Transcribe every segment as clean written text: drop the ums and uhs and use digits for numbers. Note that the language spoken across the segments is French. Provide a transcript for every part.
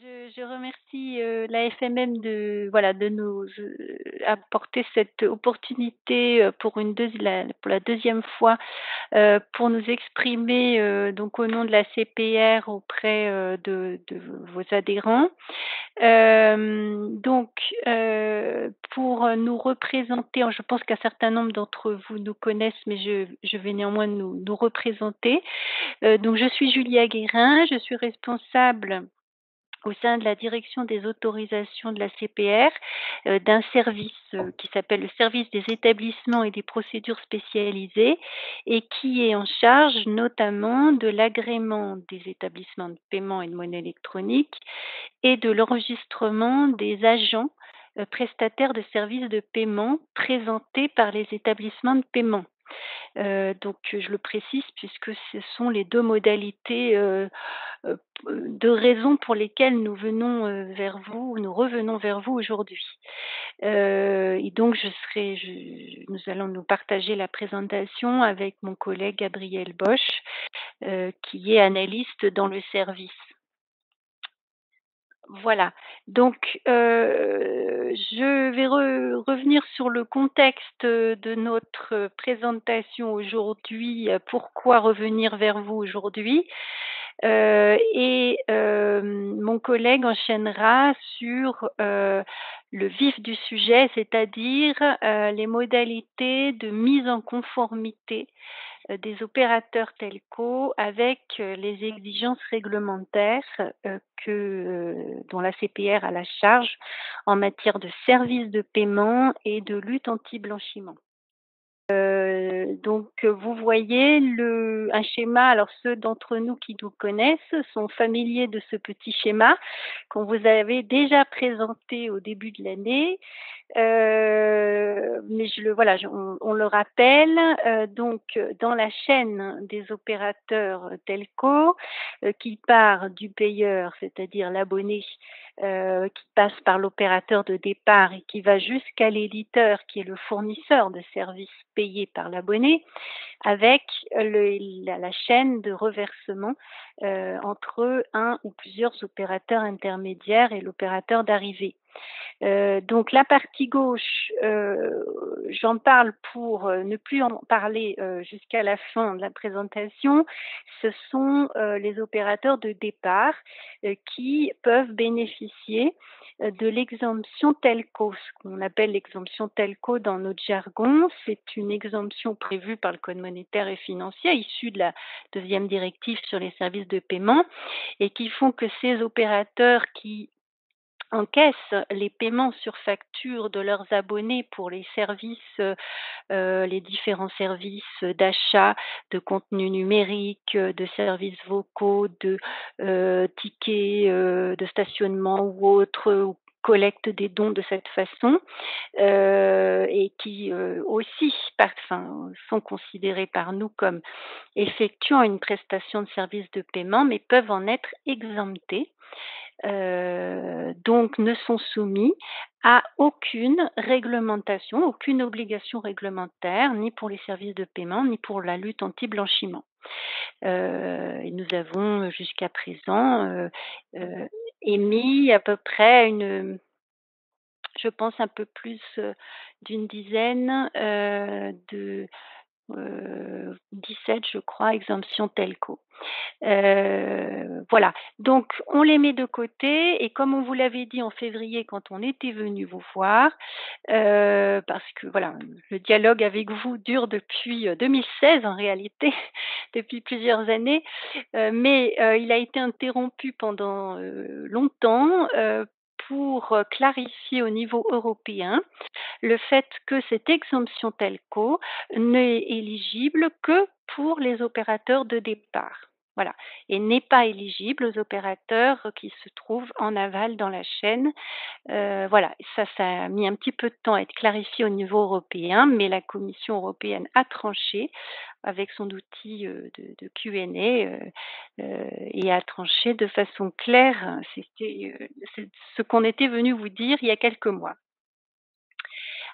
Je remercie, la FMM de nous, apporter cette opportunité, pour la deuxième fois, pour nous exprimer, donc au nom de la CPR auprès, de vos adhérents. Donc, pour nous représenter, je pense qu'un certain nombre d'entre vous nous connaissent, mais je vais néanmoins nous représenter. Donc je suis Julia Guérin, je suis responsable au sein de la direction des autorisations de la CPR, d'un service, qui s'appelle le service des établissements et des procédures spécialisées et qui est en charge notamment de l'agrément des établissements de paiement et de monnaie électronique et de l'enregistrement des agents, prestataires de services de paiement présentés par les établissements de paiement. Donc je le précise puisque ce sont les 2 modalités, de raisons pour lesquelles nous revenons vers vous aujourd'hui. Et donc nous allons nous partager la présentation avec mon collègue Gabriel Bosch, qui est analyste dans le service. Voilà, donc je vais revenir sur le contexte, de notre présentation aujourd'hui, pourquoi revenir vers vous aujourd'hui? Mon collègue enchaînera sur, le vif du sujet, c'est-à-dire, les modalités de mise en conformité, des opérateurs telco avec, les exigences réglementaires, dont la CPR a la charge en matière de services de paiement et de lutte anti-blanchiment. Donc, vous voyez un schéma, alors ceux d'entre nous qui nous connaissent sont familiers de ce petit schéma qu'on vous avait déjà présenté au début de l'année. Mais on le rappelle, donc dans la chaîne des opérateurs telco, qui part du payeur, c'est-à-dire l'abonné, qui passe par l'opérateur de départ et qui va jusqu'à l'éditeur qui est le fournisseur de services payés par l'abonné, avec la chaîne de reversement, entre un ou plusieurs opérateurs intermédiaires et l'opérateur d'arrivée. Donc la partie gauche, j'en parle pour, ne plus en parler, jusqu'à la fin de la présentation. Ce sont, les opérateurs de départ, qui peuvent bénéficier, de l'exemption telco. Ce qu'on appelle l'exemption telco dans notre jargon, c'est une exemption prévue par le code monétaire et financier, issue de la deuxième directive sur les services de paiement et qui font que ces opérateurs qui encaissent les paiements sur facture de leurs abonnés pour les services, les différents services d'achat de contenu numérique, de services vocaux, de, tickets, de stationnement ou autres, ou collecte des dons de cette façon, et qui, aussi sont considérés par nous comme effectuant une prestation de service de paiement, mais peuvent en être exemptés. Donc ne sont soumis à aucune réglementation, aucune obligation réglementaire, ni pour les services de paiement, ni pour la lutte anti-blanchiment. Et nous avons jusqu'à présent, émis à peu près je pense un peu plus, d'une dizaine, 17 je crois, exemptions telco. Voilà, donc on les met de côté et comme on vous l'avait dit en février quand on était venu vous voir, parce que voilà, le dialogue avec vous dure depuis, 2016 en réalité, depuis plusieurs années, mais il a été interrompu pendant, longtemps, pour, clarifier au niveau européen le fait que cette exemption telco n'est éligible que pour les opérateurs de départ. Voilà, et n'est pas éligible aux opérateurs qui se trouvent en aval dans la chaîne. Voilà, ça a mis un petit peu de temps à être clarifié au niveau européen, mais la Commission européenne a tranché avec son outil, de Q&A, et a tranché de façon claire. C'est ce qu'on était venu vous dire il y a quelques mois.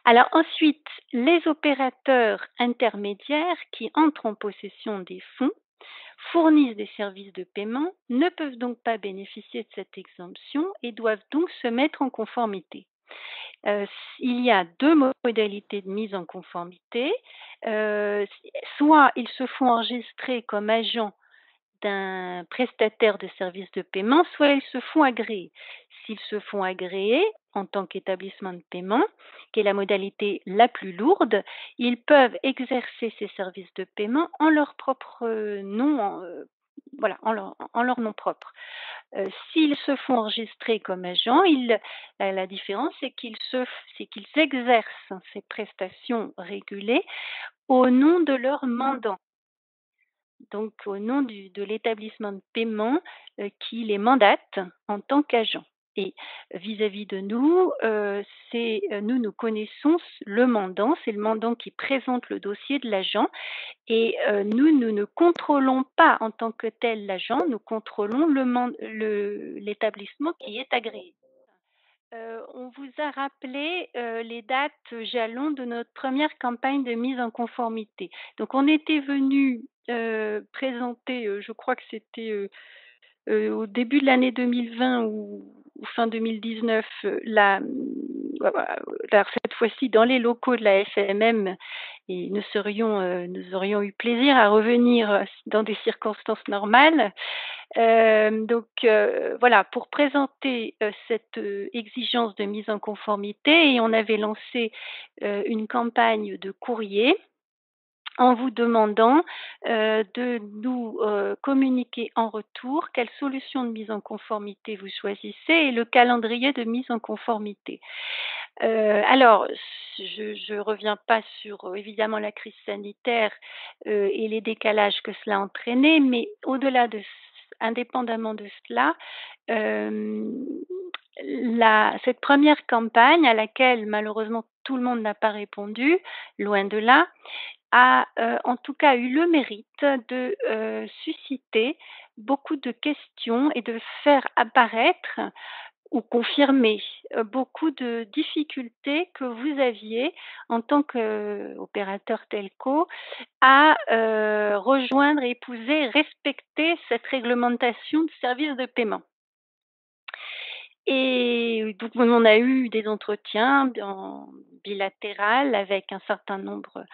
Alors ensuite, les opérateurs intermédiaires qui entrent en possession des fonds fournissent des services de paiement ne peuvent donc pas bénéficier de cette exemption et doivent donc se mettre en conformité. Il y a 2 modalités de mise en conformité. Soit ils se font enregistrer comme agents d'un prestataire de services de paiement, soit ils se font agréer. S'ils se font agréer en tant qu'établissement de paiement, qui est la modalité la plus lourde, ils peuvent exercer ces services de paiement en leur propre nom, voilà, en leur nom propre. S'ils se font enregistrer comme agents, la différence, c'est qu'ils exercent ces prestations régulées au nom de leur mandant, donc au nom de l'établissement de paiement, qui les mandate en tant qu'agents. Et vis-à-vis de nous, nous connaissons le mandant, c'est le mandant qui présente le dossier de l'agent et nous ne contrôlons pas en tant que tel l'agent, nous contrôlons l'établissement qui est agréé. On vous a rappelé, les dates jalons de notre première campagne de mise en conformité. Donc on était venu présenter, je crois que c'était, au début de l'année 2020 ou fin 2019, alors cette fois-ci dans les locaux de la FMM et nous aurions eu plaisir à revenir, dans des circonstances normales. Voilà, pour présenter, cette, exigence de mise en conformité et on avait lancé, une campagne de courrier en vous demandant, de nous, communiquer en retour quelle solution de mise en conformité vous choisissez et le calendrier de mise en conformité. Alors je reviens pas sur, évidemment la crise sanitaire, et les décalages que cela a entraîné, mais au-delà de indépendamment de cela, hem, cette première campagne à laquelle malheureusement tout le monde n'a pas répondu, loin de là, a, en tout cas eu le mérite de, susciter beaucoup de questions et de faire apparaître ou confirmer, beaucoup de difficultés que vous aviez en tant qu'opérateur telco à, rejoindre, épouser, respecter cette réglementation de services de paiement. Et donc on a eu des entretiens en bilatéral avec un certain nombre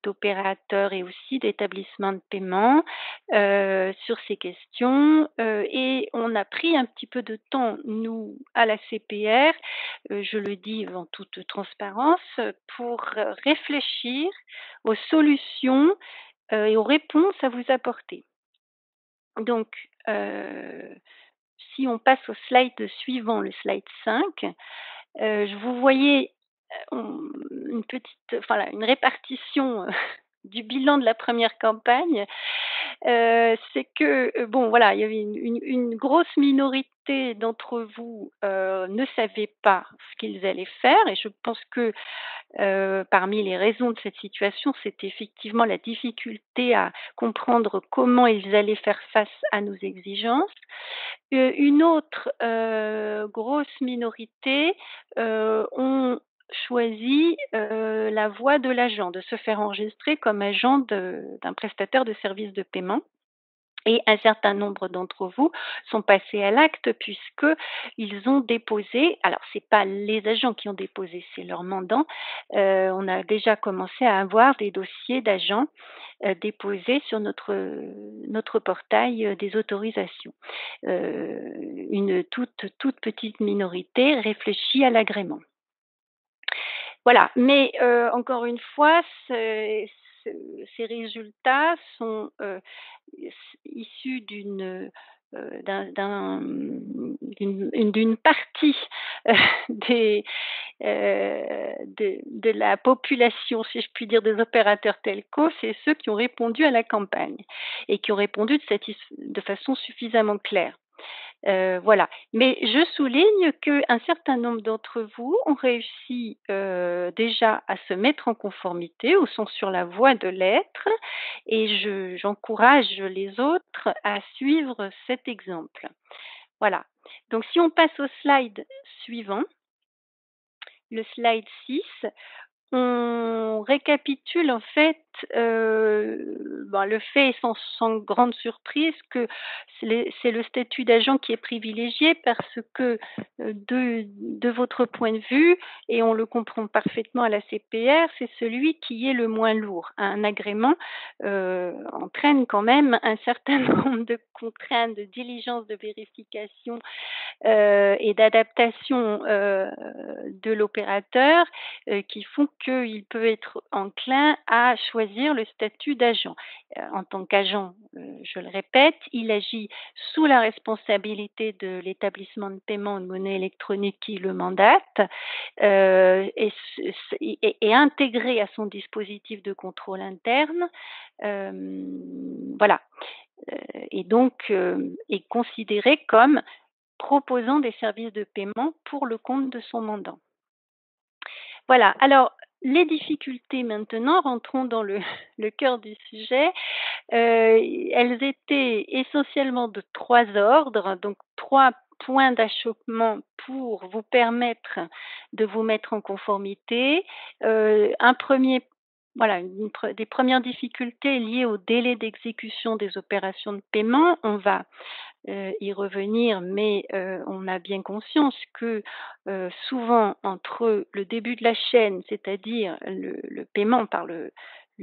d'opérateurs et aussi d'établissements de paiement, sur ces questions, et on a pris un petit peu de temps, nous, à la CPR, je le dis en toute transparence, pour, réfléchir aux solutions, et aux réponses à vous apporter. Donc, si on passe au slide suivant, le slide 5, je vous voyais, une petite enfin là, une répartition, du bilan de la première campagne. C'est que, bon voilà, il y avait une grosse minorité d'entre vous, ne savaient pas ce qu'ils allaient faire et je pense que, parmi les raisons de cette situation, c'est effectivement la difficulté à comprendre comment ils allaient faire face à nos exigences. Une autre, grosse minorité, ont choisi, la voie de l'agent, de se faire enregistrer comme agent d'un prestataire de services de paiement. Et un certain nombre d'entre vous sont passés à l'acte puisqu'ils ont déposé, alors c'est pas les agents qui ont déposé, c'est leur mandant. On a déjà commencé à avoir des dossiers d'agents, déposés sur notre portail, des autorisations. Une toute petite minorité réfléchit à l'agrément. Voilà, mais encore une fois, ce ces résultats sont, issus d'une partie, heu, des, de la population, si je puis dire, des opérateurs telco, c'est ceux qui ont répondu à la campagne et qui ont répondu de façon suffisamment claire. Voilà. Mais je souligne qu'un certain nombre d'entre vous ont réussi, déjà à se mettre en conformité ou sont sur la voie de l'être et j'encourage les autres à suivre cet exemple. Voilà. Donc si on passe au slide suivant, le slide 6, on récapitule en fait, le fait sans grande surprise que c'est le statut d'agent qui est privilégié parce que, de votre point de vue et on le comprend parfaitement à la CPR, c'est celui qui est le moins lourd. Un agrément, entraîne quand même un certain nombre de contraintes, de diligence, de vérification et d'adaptation, de l'opérateur, qui font qu'il peut être enclin à choisir le statut d'agent. En tant qu'agent, je le répète, il agit sous la responsabilité de l'établissement de paiement de monnaie électronique qui le mandate, et ce et intégré à son dispositif de contrôle interne, voilà, et donc est considéré comme proposant des services de paiement pour le compte de son mandant. Voilà, alors les difficultés maintenant, rentrons dans le le cœur du sujet. Elles étaient essentiellement de 3 ordres, donc 3 points d'achoppement pour vous permettre de vous mettre en conformité. Un premier voilà, des premières difficultés liées au délai d'exécution des opérations de paiement. On va y revenir, mais on a bien conscience que, souvent entre le début de la chaîne, c'est-à-dire le paiement par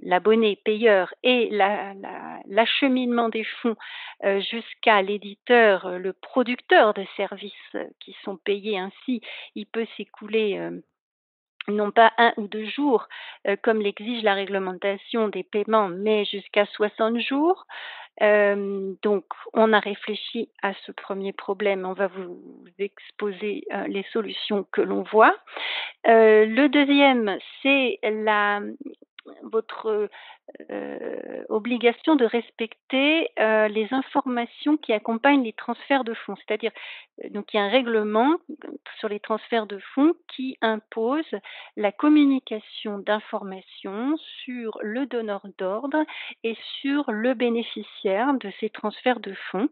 l'abonné payeur et l'acheminement des fonds, jusqu'à l'éditeur, le producteur de services, qui sont payés ainsi, il peut s'écouler, non pas 1 ou 2 jours, comme l'exige la réglementation des paiements, mais jusqu'à 60 jours. Donc on a réfléchi à ce premier problème, on va vous exposer, les solutions que l'on voit. Le deuxième, c'est votre, obligation de respecter, les informations qui accompagnent les transferts de fonds. C'est-à-dire, donc il y a un règlement sur les transferts de fonds qui impose la communication d'informations sur le donneur d'ordre et sur le bénéficiaire de ces transferts de fonds.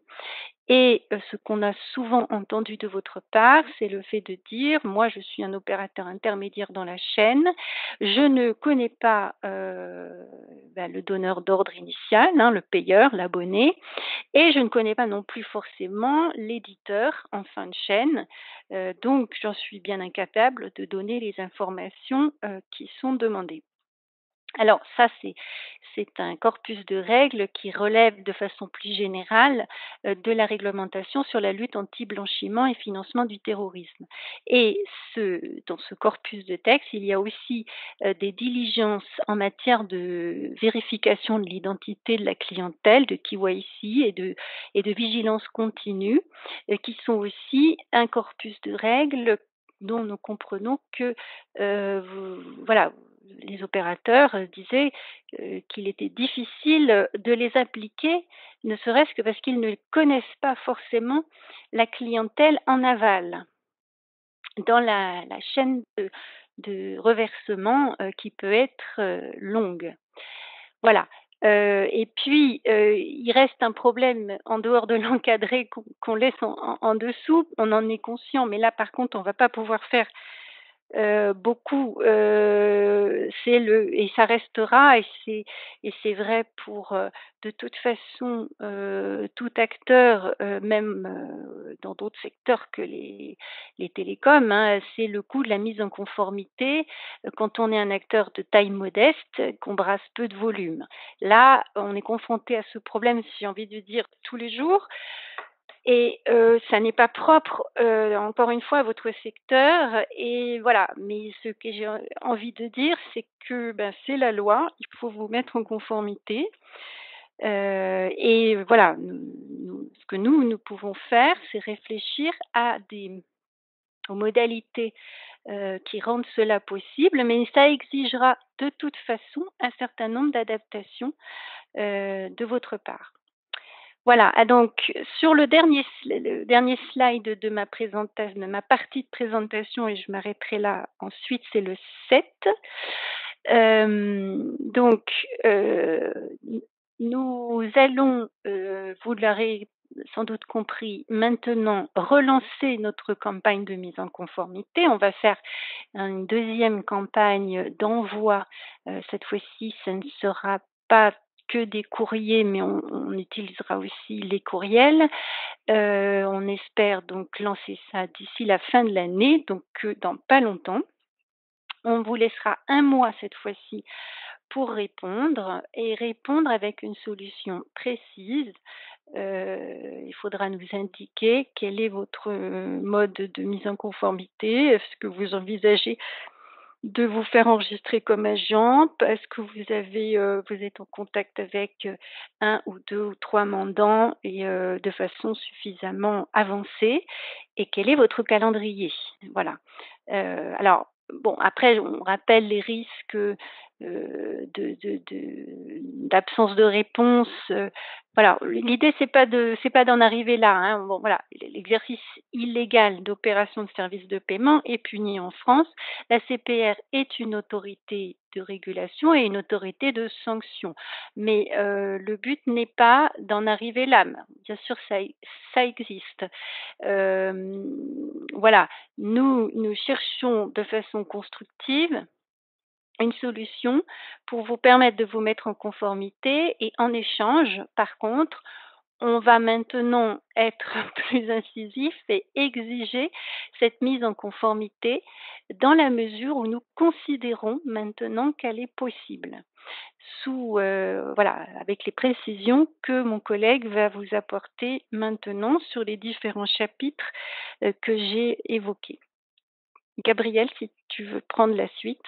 Et ce qu'on a souvent entendu de votre part, c'est le fait de dire: «Moi, je suis un opérateur intermédiaire dans la chaîne, je ne connais pas, le donneur d'ordre initial, hein, le payeur, l'abonné et je ne connais pas non plus forcément l'éditeur en fin de chaîne, donc j'en suis bien incapable de donner les informations, qui sont demandées». Alors ça, c'est un corpus de règles qui relève de façon plus générale, de la réglementation sur la lutte anti-blanchiment et financement du terrorisme. Et dans ce corpus de textes, il y a aussi, des diligences en matière de vérification de l'identité de la clientèle, de KYC et de vigilance continue, qui sont aussi un corpus de règles dont nous comprenons que, voilà, les opérateurs, disaient, qu'il était difficile, de les appliquer, ne serait-ce que parce qu'ils ne connaissent pas forcément la clientèle en aval, dans la chaîne de reversement, qui peut être, longue. Voilà, et puis, il reste un problème en dehors de l'encadré qu'on laisse en dessous. On en est conscient, mais là, par contre, on va pas pouvoir faire beaucoup, c'est le et ça restera et c'est vrai pour, de toute façon, tout acteur, même, dans d'autres secteurs que les télécoms, hein, c'est le coût de la mise en conformité, quand on est un acteur de taille modeste, qu'on brasse peu de volume. Là, on est confronté à ce problème, si j'ai envie de dire, tous les jours et ça n'est pas propre, encore une fois à votre secteur et voilà. Mais ce que j'ai envie de dire, c'est que, ben, c'est la loi, il faut vous mettre en conformité, et voilà, ce que nous pouvons faire, c'est réfléchir aux modalités, qui rendent cela possible, mais ça exigera de toute façon un certain nombre d'adaptations, de votre part. Voilà, donc sur le dernier slide de de ma partie de présentation et je m'arrêterai là ensuite, c'est le 7. Donc, n nous allons, vous l'aurez sans doute compris, maintenant relancer notre campagne de mise en conformité. On va faire une deuxième campagne d'envoi. Cette fois-ci, ce ne sera pas que des courriers, mais on utilisera aussi les courriels. On espère donc lancer ça d'ici la fin de l'année, donc dans pas longtemps. On vous laissera 1 mois cette fois-ci pour répondre et répondre avec une solution précise. Il faudra nous indiquer quel est votre, mode de mise en conformité. Est-ce que vous envisagez de vous faire enregistrer comme agent? Est-ce que vous êtes en contact avec, 1 ou 2 ou 3 mandants et de façon suffisamment avancée? Et quel est votre calendrier? Voilà. Alors bon, après on rappelle les risques, d'absence de réponse, voilà. L'idée c'est pas d'en arriver là, hein. Bon voilà, l'exercice illégal d'opération de service de paiement est puni en France. La CPR est une autorité de régulation et une autorité de sanction. Mais, le but n'est pas d'en arriver là. Bien sûr, ça existe. Voilà, nous cherchons de façon constructive une solution pour vous permettre de vous mettre en conformité et en échange, par contre, on va maintenant être plus incisif et exiger cette mise en conformité dans la mesure où nous considérons maintenant qu'elle est possible. Voilà, avec les précisions que mon collègue va vous apporter maintenant sur les différents chapitres, que j'ai évoqués. Gabriel, si tu veux prendre la suite?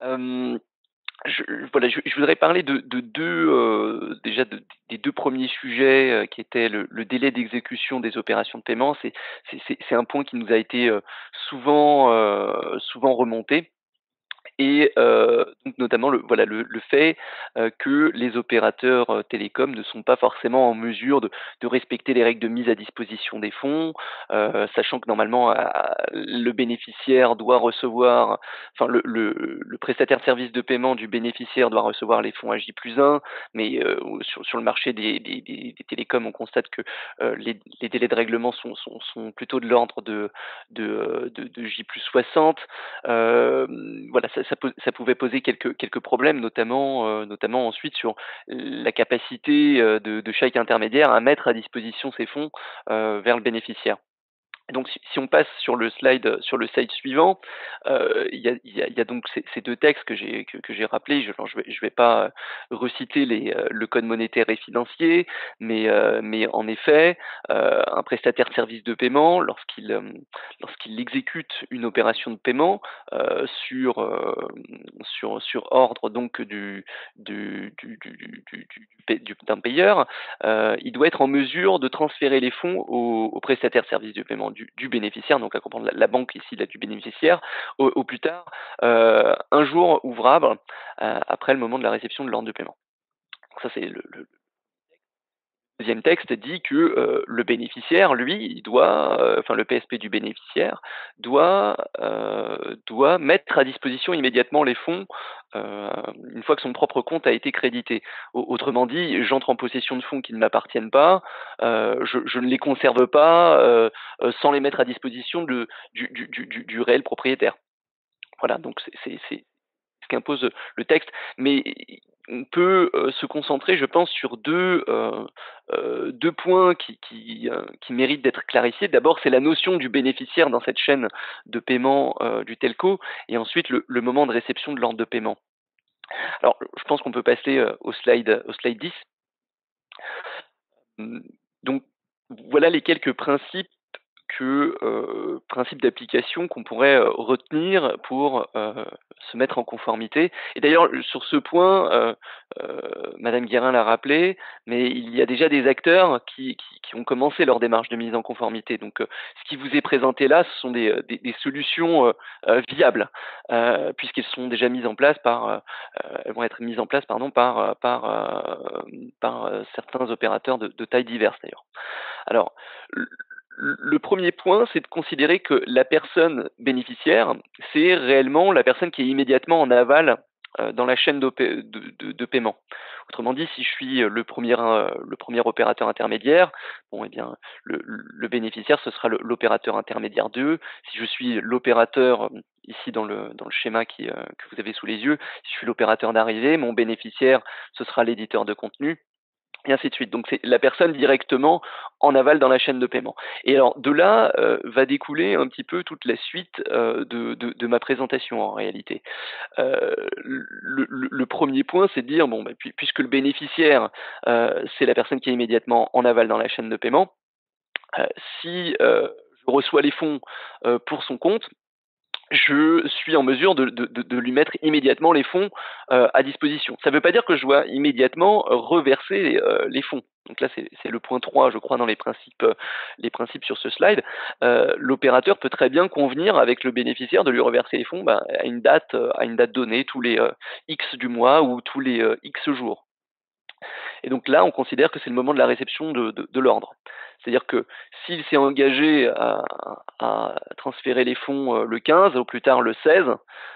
Hem, je voudrais parler de 2, déjà des 2 premiers sujets, qui étaient le délai d'exécution des opérations de paiement. C'est un point qui nous a été, souvent remonté. Et donc notamment le fait, que les opérateurs, télécoms ne sont pas forcément en mesure de respecter les règles de mise à disposition des fonds, sachant que normalement, le bénéficiaire doit recevoir enfin le prestataire de service de paiement du bénéficiaire doit recevoir les fonds à J+1, mais sur le marché des télécoms, on constate que, les délais de règlement sont plutôt de l'ordre de J+60. Voilà, ça pouvait poser quelques problèmes, notamment ensuite sur la capacité, de chaque intermédiaire à mettre à disposition ses fonds, vers le bénéficiaire. Donc si on passe sur le slide suivant, il y a donc ces 2 textes que j'ai rappelés. Je vais pas, reciter le code monétaire et financier, mais en effet, un prestataire de service de paiement lorsqu'il exécute une opération de paiement, sur ordre donc d'un payeur, il doit être en mesure de transférer les fonds au prestataire de service de paiement du bénéficiaire, donc à comprendre la banque ici là du bénéficiaire, au plus tard, un jour ouvrable, après le moment de la réception de l'ordre de paiement. Ça c'est le deuxième texte dit que, le bénéficiaire, lui, il doit, enfin le PSP du bénéficiaire doit mettre à disposition immédiatement les fonds, heu, une fois que son propre compte a été crédité. Autrement dit, j'entre en possession de fonds qui ne m'appartiennent pas, je ne les conserve pas, sans les mettre à disposition du réel propriétaire. Voilà, donc c'est ce qu'impose le texte. Mais on peut, se concentrer, je pense, sur 2 points qui méritent d'être clarifiés. D'abord, c'est la notion du bénéficiaire dans cette chaîne de paiement, du telco et ensuite le moment de réception de l'ordre de paiement. Alors, je pense qu'on peut passer, au slide 10. Mmh, donc voilà les quelques principes d'application qu'on pourrait, retenir pour, se mettre en conformité. Et d'ailleurs, sur ce point, madame Guérin l'a rappelé, mais il y a déjà des acteurs qui ont commencé leur démarche de mise en conformité. Donc, ce qui vous est présenté là, ce sont des solutions, viables, puisqu'elles sont déjà mises en place elles vont être mises en place pardon par certains opérateurs de tailles diverses d'ailleurs. Alors, le 1er point, c'est de considérer que la personne bénéficiaire, c'est réellement la personne qui est immédiatement en aval, dans la chaîne de paiement. Autrement dit, si je suis le premier opérateur intermédiaire, bon, eh bien, le bénéficiaire, ce sera l'opérateur intermédiaire 2. Si je suis l'opérateur, ici dans le schéma que vous avez sous les yeux, si je suis l'opérateur d'arrivée, mon bénéficiaire, ce sera l'éditeur de contenu, et ainsi de suite. Donc c'est la personne directement en aval dans la chaîne de paiement. Et alors de là va découler un petit peu toute la suite de ma présentation en réalité. Le premier point, c'est de dire, bon, bah, puisque le bénéficiaire, c'est la personne qui est immédiatement en aval dans la chaîne de paiement, si je reçois les fonds pour son compte, je suis en mesure de lui mettre immédiatement les fonds à disposition. Ça ne veut pas dire que je dois immédiatement reverser les fonds. Donc là, c'est le point 3, je crois, dans les principes sur ce slide. L'opérateur peut très bien convenir avec le bénéficiaire de lui reverser les fonds à une date donnée, tous les X du mois ou tous les X jours. Et donc là, on considère que c'est le moment de la réception de l'ordre. C'est-à-dire que s'il s'est engagé à transférer les fonds le 15, au plus tard le 16,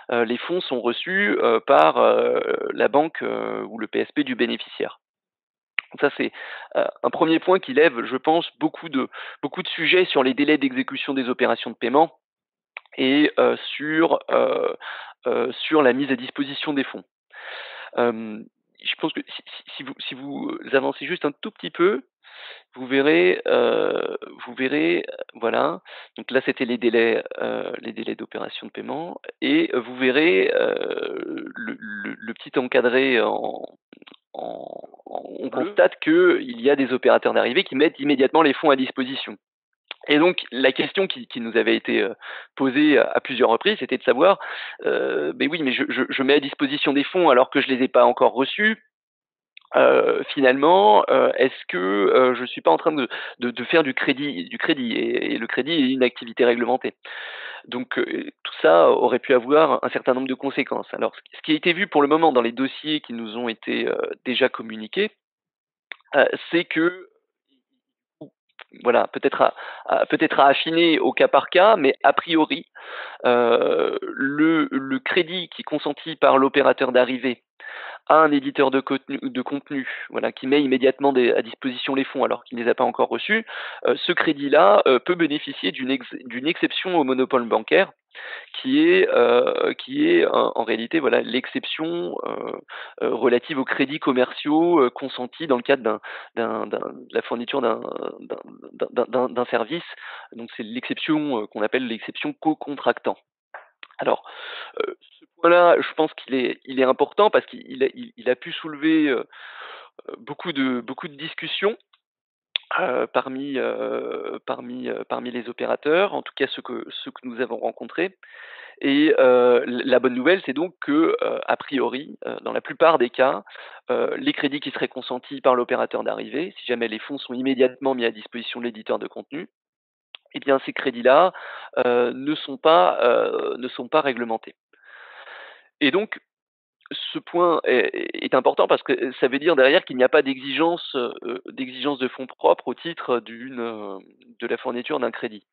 les fonds sont reçus par la banque ou le PSP du bénéficiaire. Donc ça, c'est un premier point qui lève, je pense, beaucoup de sujets sur les délais d'exécution des opérations de paiement et sur la mise à disposition des fonds. Je pense que si vous avancez juste un tout petit peu, vous verrez, voilà. Donc là, c'était les délais d'opération de paiement, et vous verrez le petit encadré on constate qu'il y a des opérateurs d'arrivée qui mettent immédiatement les fonds à disposition. Et donc, la question qui nous avait été posée à plusieurs reprises, c'était de savoir, mais oui, mais je mets à disposition des fonds alors que je les ai pas encore reçus. Finalement, est-ce que je suis pas en train de faire du crédit, et le crédit est une activité réglementée. Donc tout ça aurait pu avoir un certain nombre de conséquences. Alors, ce qui a été vu pour le moment dans les dossiers qui nous ont été déjà communiqués, c'est que, voilà, peut-être à affiner au cas par cas, mais a priori, le crédit qui est consenti par l'opérateur d'arrivée à un éditeur de contenu, voilà, qui met immédiatement à disposition les fonds alors qu'il ne les a pas encore reçus, ce crédit-là peut bénéficier d'une exception au monopole bancaire qui est en réalité, voilà, l'exception relative aux crédits commerciaux consentis dans le cadre de la fourniture d'un service. Donc c'est l'exception qu'on appelle l'exception co-contractant. Alors, ce point-là, je pense qu'il est important parce qu'il a pu soulever beaucoup de discussions parmi les opérateurs, en tout cas ceux que nous avons rencontrés. Et la bonne nouvelle, c'est donc que, a priori, dans la plupart des cas, les crédits qui seraient consentis par l'opérateur d'arrivée, si jamais les fonds sont immédiatement mis à disposition de l'éditeur de contenu, eh bien ces crédits-là ne sont pas réglementés. Et donc, ce point est important parce que ça veut dire derrière qu'il n'y a pas d'exigence de fonds propres au titre de la fourniture d'un crédit.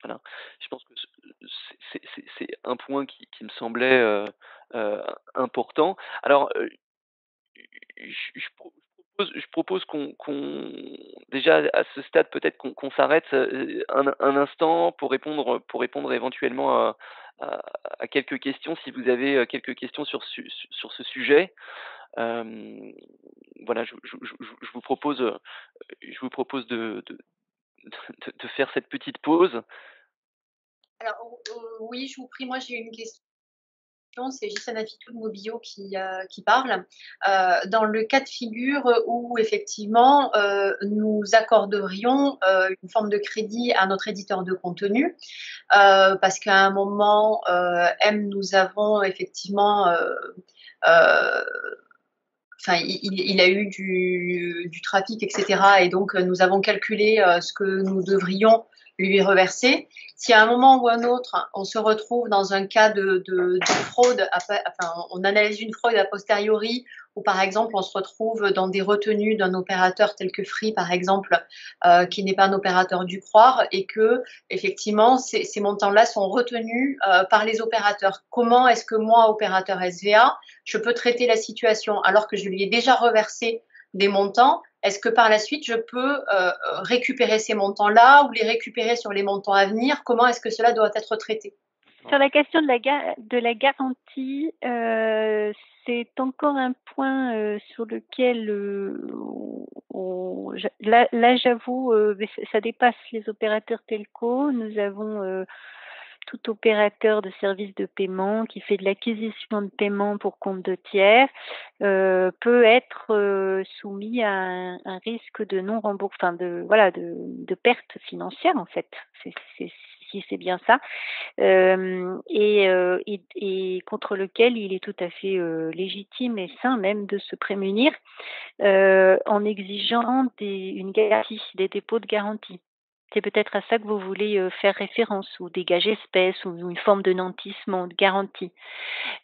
Voilà. Je pense que c'est un point qui me semblait important. Alors, je propose déjà à ce stade peut-être qu'on s'arrête un instant pour répondre éventuellement à à quelques questions, si vous avez quelques questions sur ce sujet. Hem, voilà, je vous propose de faire cette petite pause. Alors, oui, je vous prie, moi j'ai une question, c'est Ghislaine Afitou de Mobio qui parle. Dans le cas de figure où effectivement nous accorderions une forme de crédit à notre éditeur de contenu, parce qu'à un moment, nous avons effectivement, enfin, il a eu du trafic, etc. Et donc, nous avons calculé ce que nous devrions lui reverser. Si à un moment ou un autre, on se retrouve dans un cas de fraude, enfin, on analyse une fraude a posteriori, ou par exemple, on se retrouve dans des retenues d'un opérateur tel que Free, par exemple, qui n'est pas un opérateur du croire, et que, effectivement, ces montants-là sont retenus par les opérateurs. Comment est-ce que moi, opérateur SVA, je peux traiter la situation alors que je lui ai déjà reversé des montants? Est-ce que par la suite, je peux récupérer ces montants-là ou les récupérer sur les montants à venir? Comment est-ce que cela doit être traité? Sur la question de la garantie, c'est encore un point sur lequel là j'avoue, ça dépasse les opérateurs telco. Nous avons tout opérateur de services de paiement qui fait de l'acquisition de paiement pour compte de tiers peut être soumis à un risque de non remboursement, enfin de perte financière en fait. Si c'est bien ça, et contre lequel il est tout à fait légitime et sain même de se prémunir en exigeant une garantie, des dépôts de garantie. C'est peut-être à ça que vous voulez faire référence, ou des gages espèces, ou une forme de nantissement, de garantie.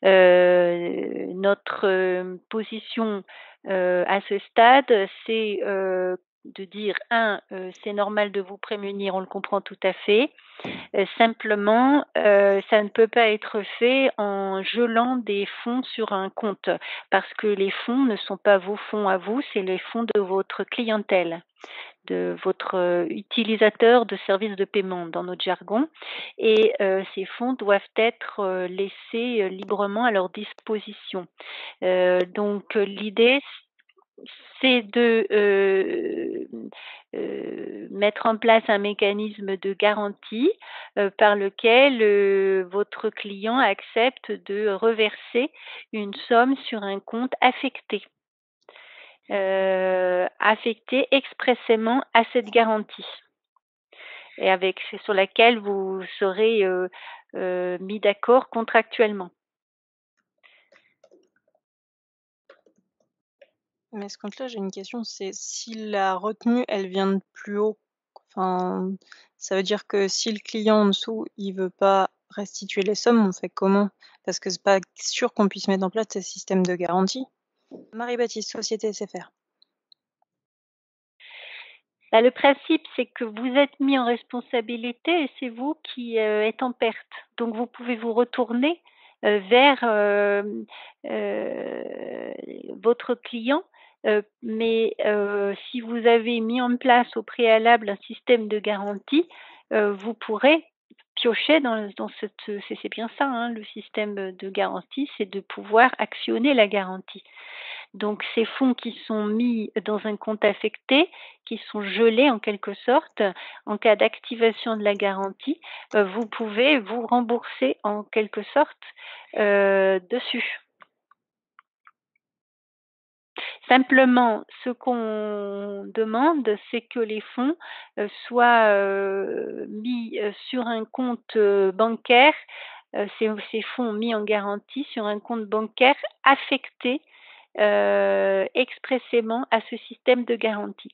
Notre position à ce stade, c'est de dire, c'est normal de vous prémunir, on le comprend tout à fait. Simplement, ça ne peut pas être fait en gelant des fonds sur un compte, parce que les fonds ne sont pas vos fonds à vous, c'est les fonds de votre clientèle, de votre utilisateur de services de paiement dans notre jargon, et ces fonds doivent être laissés librement à leur disposition. Donc l'idée, c'est de mettre en place un mécanisme de garantie par lequel votre client accepte de reverser une somme sur un compte affecté expressément à cette garantie, et sur laquelle vous serez mis d'accord contractuellement. Mais à ce compte-là, j'ai une question, c'est si la retenue, elle vient de plus haut, enfin, ça veut dire que si le client en dessous, il veut pas restituer les sommes, on fait comment? Parce que c'est pas sûr qu'on puisse mettre en place ces systèmes de garantie. Marie-Baptiste, Société SFR. Le principe, c'est que vous êtes mis en responsabilité et c'est vous qui êtes en perte. Donc, vous pouvez vous retourner vers votre client, mais si vous avez mis en place au préalable un système de garantie, vous pourrez piocher dans c'est bien ça, hein, le système de garantie, c'est de pouvoir actionner la garantie. Donc ces fonds qui sont mis dans un compte affecté, qui sont gelés en quelque sorte, en cas d'activation de la garantie, vous pouvez vous rembourser en quelque sorte dessus. Simplement, ce qu'on demande, c'est que les fonds soient mis sur un compte bancaire, ces fonds mis en garantie sur un compte bancaire affecté expressément à ce système de garantie.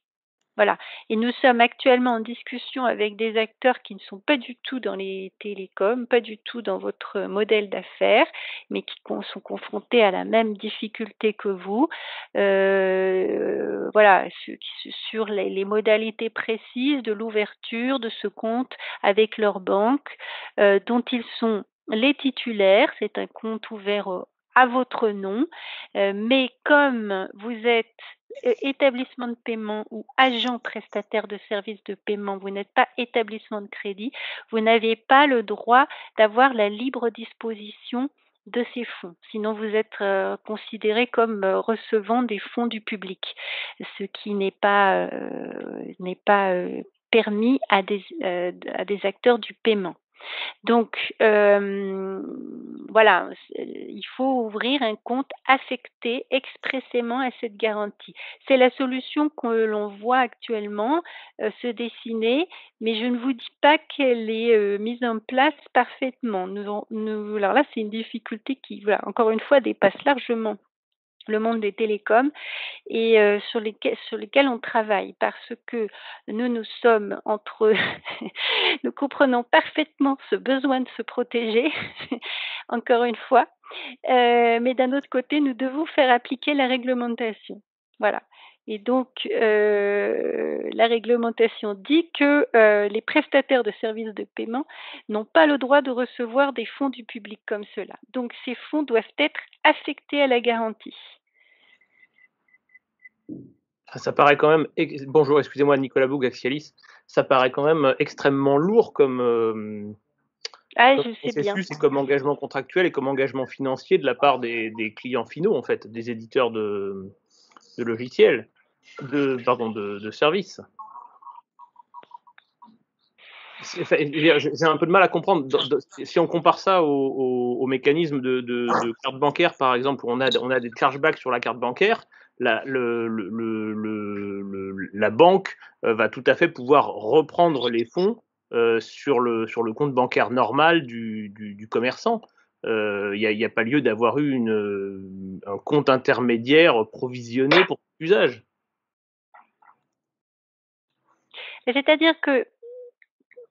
Voilà, et nous sommes actuellement en discussion avec des acteurs qui ne sont pas du tout dans les télécoms, pas du tout dans votre modèle d'affaires, mais qui sont confrontés à la même difficulté que vous. Voilà, sur les modalités précises de l'ouverture de ce compte avec leur banque, dont ils sont les titulaires. C'est un compte ouvert à votre nom, mais comme vous êtes établissement de paiement ou agent prestataire de services de paiement, vous n'êtes pas établissement de crédit, vous n'avez pas le droit d'avoir la libre disposition de ces fonds. Sinon, vous êtes considéré comme recevant des fonds du public, ce qui n'est pas permis à des acteurs du paiement. Donc, voilà, il faut ouvrir un compte affecté expressément à cette garantie. C'est la solution que l'on voit actuellement se dessiner, mais je ne vous dis pas qu'elle est mise en place parfaitement. Alors là, c'est une difficulté qui, voilà, encore une fois, dépasse largement le monde des télécoms et sur lesquels on travaille parce que nous sommes entre nous comprenons parfaitement ce besoin de se protéger, encore une fois, mais d'un autre côté, nous devons faire appliquer la réglementation. Voilà et donc la réglementation dit que, les prestataires de services de paiement n'ont pas le droit de recevoir des fonds du public comme cela. Donc ces fonds doivent être affectés à la garantie. Ça paraît quand même bonjour, excusez-moi, Nicolas Boug, Axialis. Ça paraît quand même extrêmement lourd comme Ah, comme je sais bien. processus et comme engagement contractuel et comme engagement financier de la part des clients finaux, en fait, des éditeurs de logiciels, de services. Enfin, j'ai un peu de mal à comprendre. Si on compare ça au mécanisme de carte bancaire, par exemple, où on a des chargebacks sur la carte bancaire, la banque va tout à fait pouvoir reprendre les fonds sur le compte bancaire normal du commerçant. Il n'y a pas lieu d'avoir eu un compte intermédiaire provisionné pour tout usage. C'est-à-dire que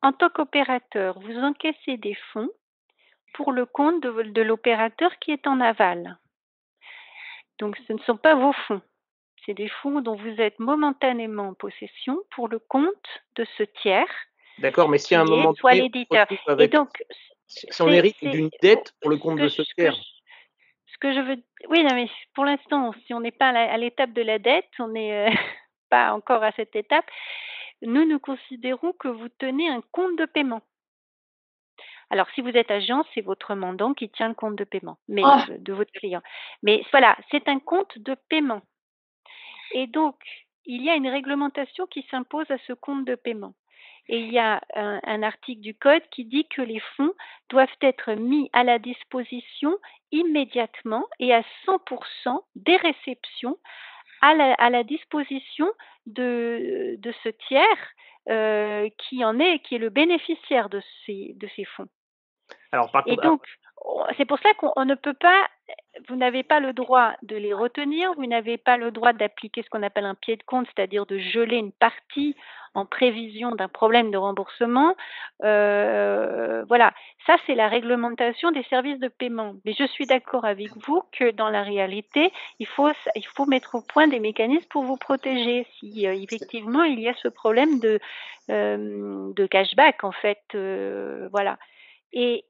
en tant qu'opérateur, vous encaissez des fonds pour le compte de l'opérateur qui est en aval. Donc ce ne sont pas vos fonds. C'est des fonds dont vous êtes momentanément en possession pour le compte de ce tiers. D'accord, mais si à un moment soit donné, l'éditeur. Et donc, si on hérite d'une dette pour le compte de ce tiers. Ce que je veux, oui, non, mais pour l'instant, si on n'est pas à l'étape de la dette, on n'est pas encore à cette étape. Nous considérons que vous tenez un compte de paiement. Alors, si vous êtes agent, c'est votre mandant qui tient le compte de paiement, mais de votre client. Mais voilà, c'est un compte de paiement. Et donc, il y a une réglementation qui s'impose à ce compte de paiement. Et il y a un article du Code qui dit que les fonds doivent être mis à la disposition immédiatement et à 100% des réceptions à la disposition de ce tiers qui est le bénéficiaire de ces fonds. Alors, par Et contre, donc, c'est pour ça qu'on ne peut pas, vous n'avez pas le droit de les retenir, vous n'avez pas le droit d'appliquer ce qu'on appelle un pied de compte, c'est-à-dire de geler une partie en prévision d'un problème de remboursement. Voilà, ça c'est la réglementation des services de paiement. Mais je suis d'accord avec vous que dans la réalité, il faut mettre au point des mécanismes pour vous protéger si effectivement il y a ce problème de cashback en fait. Voilà. Et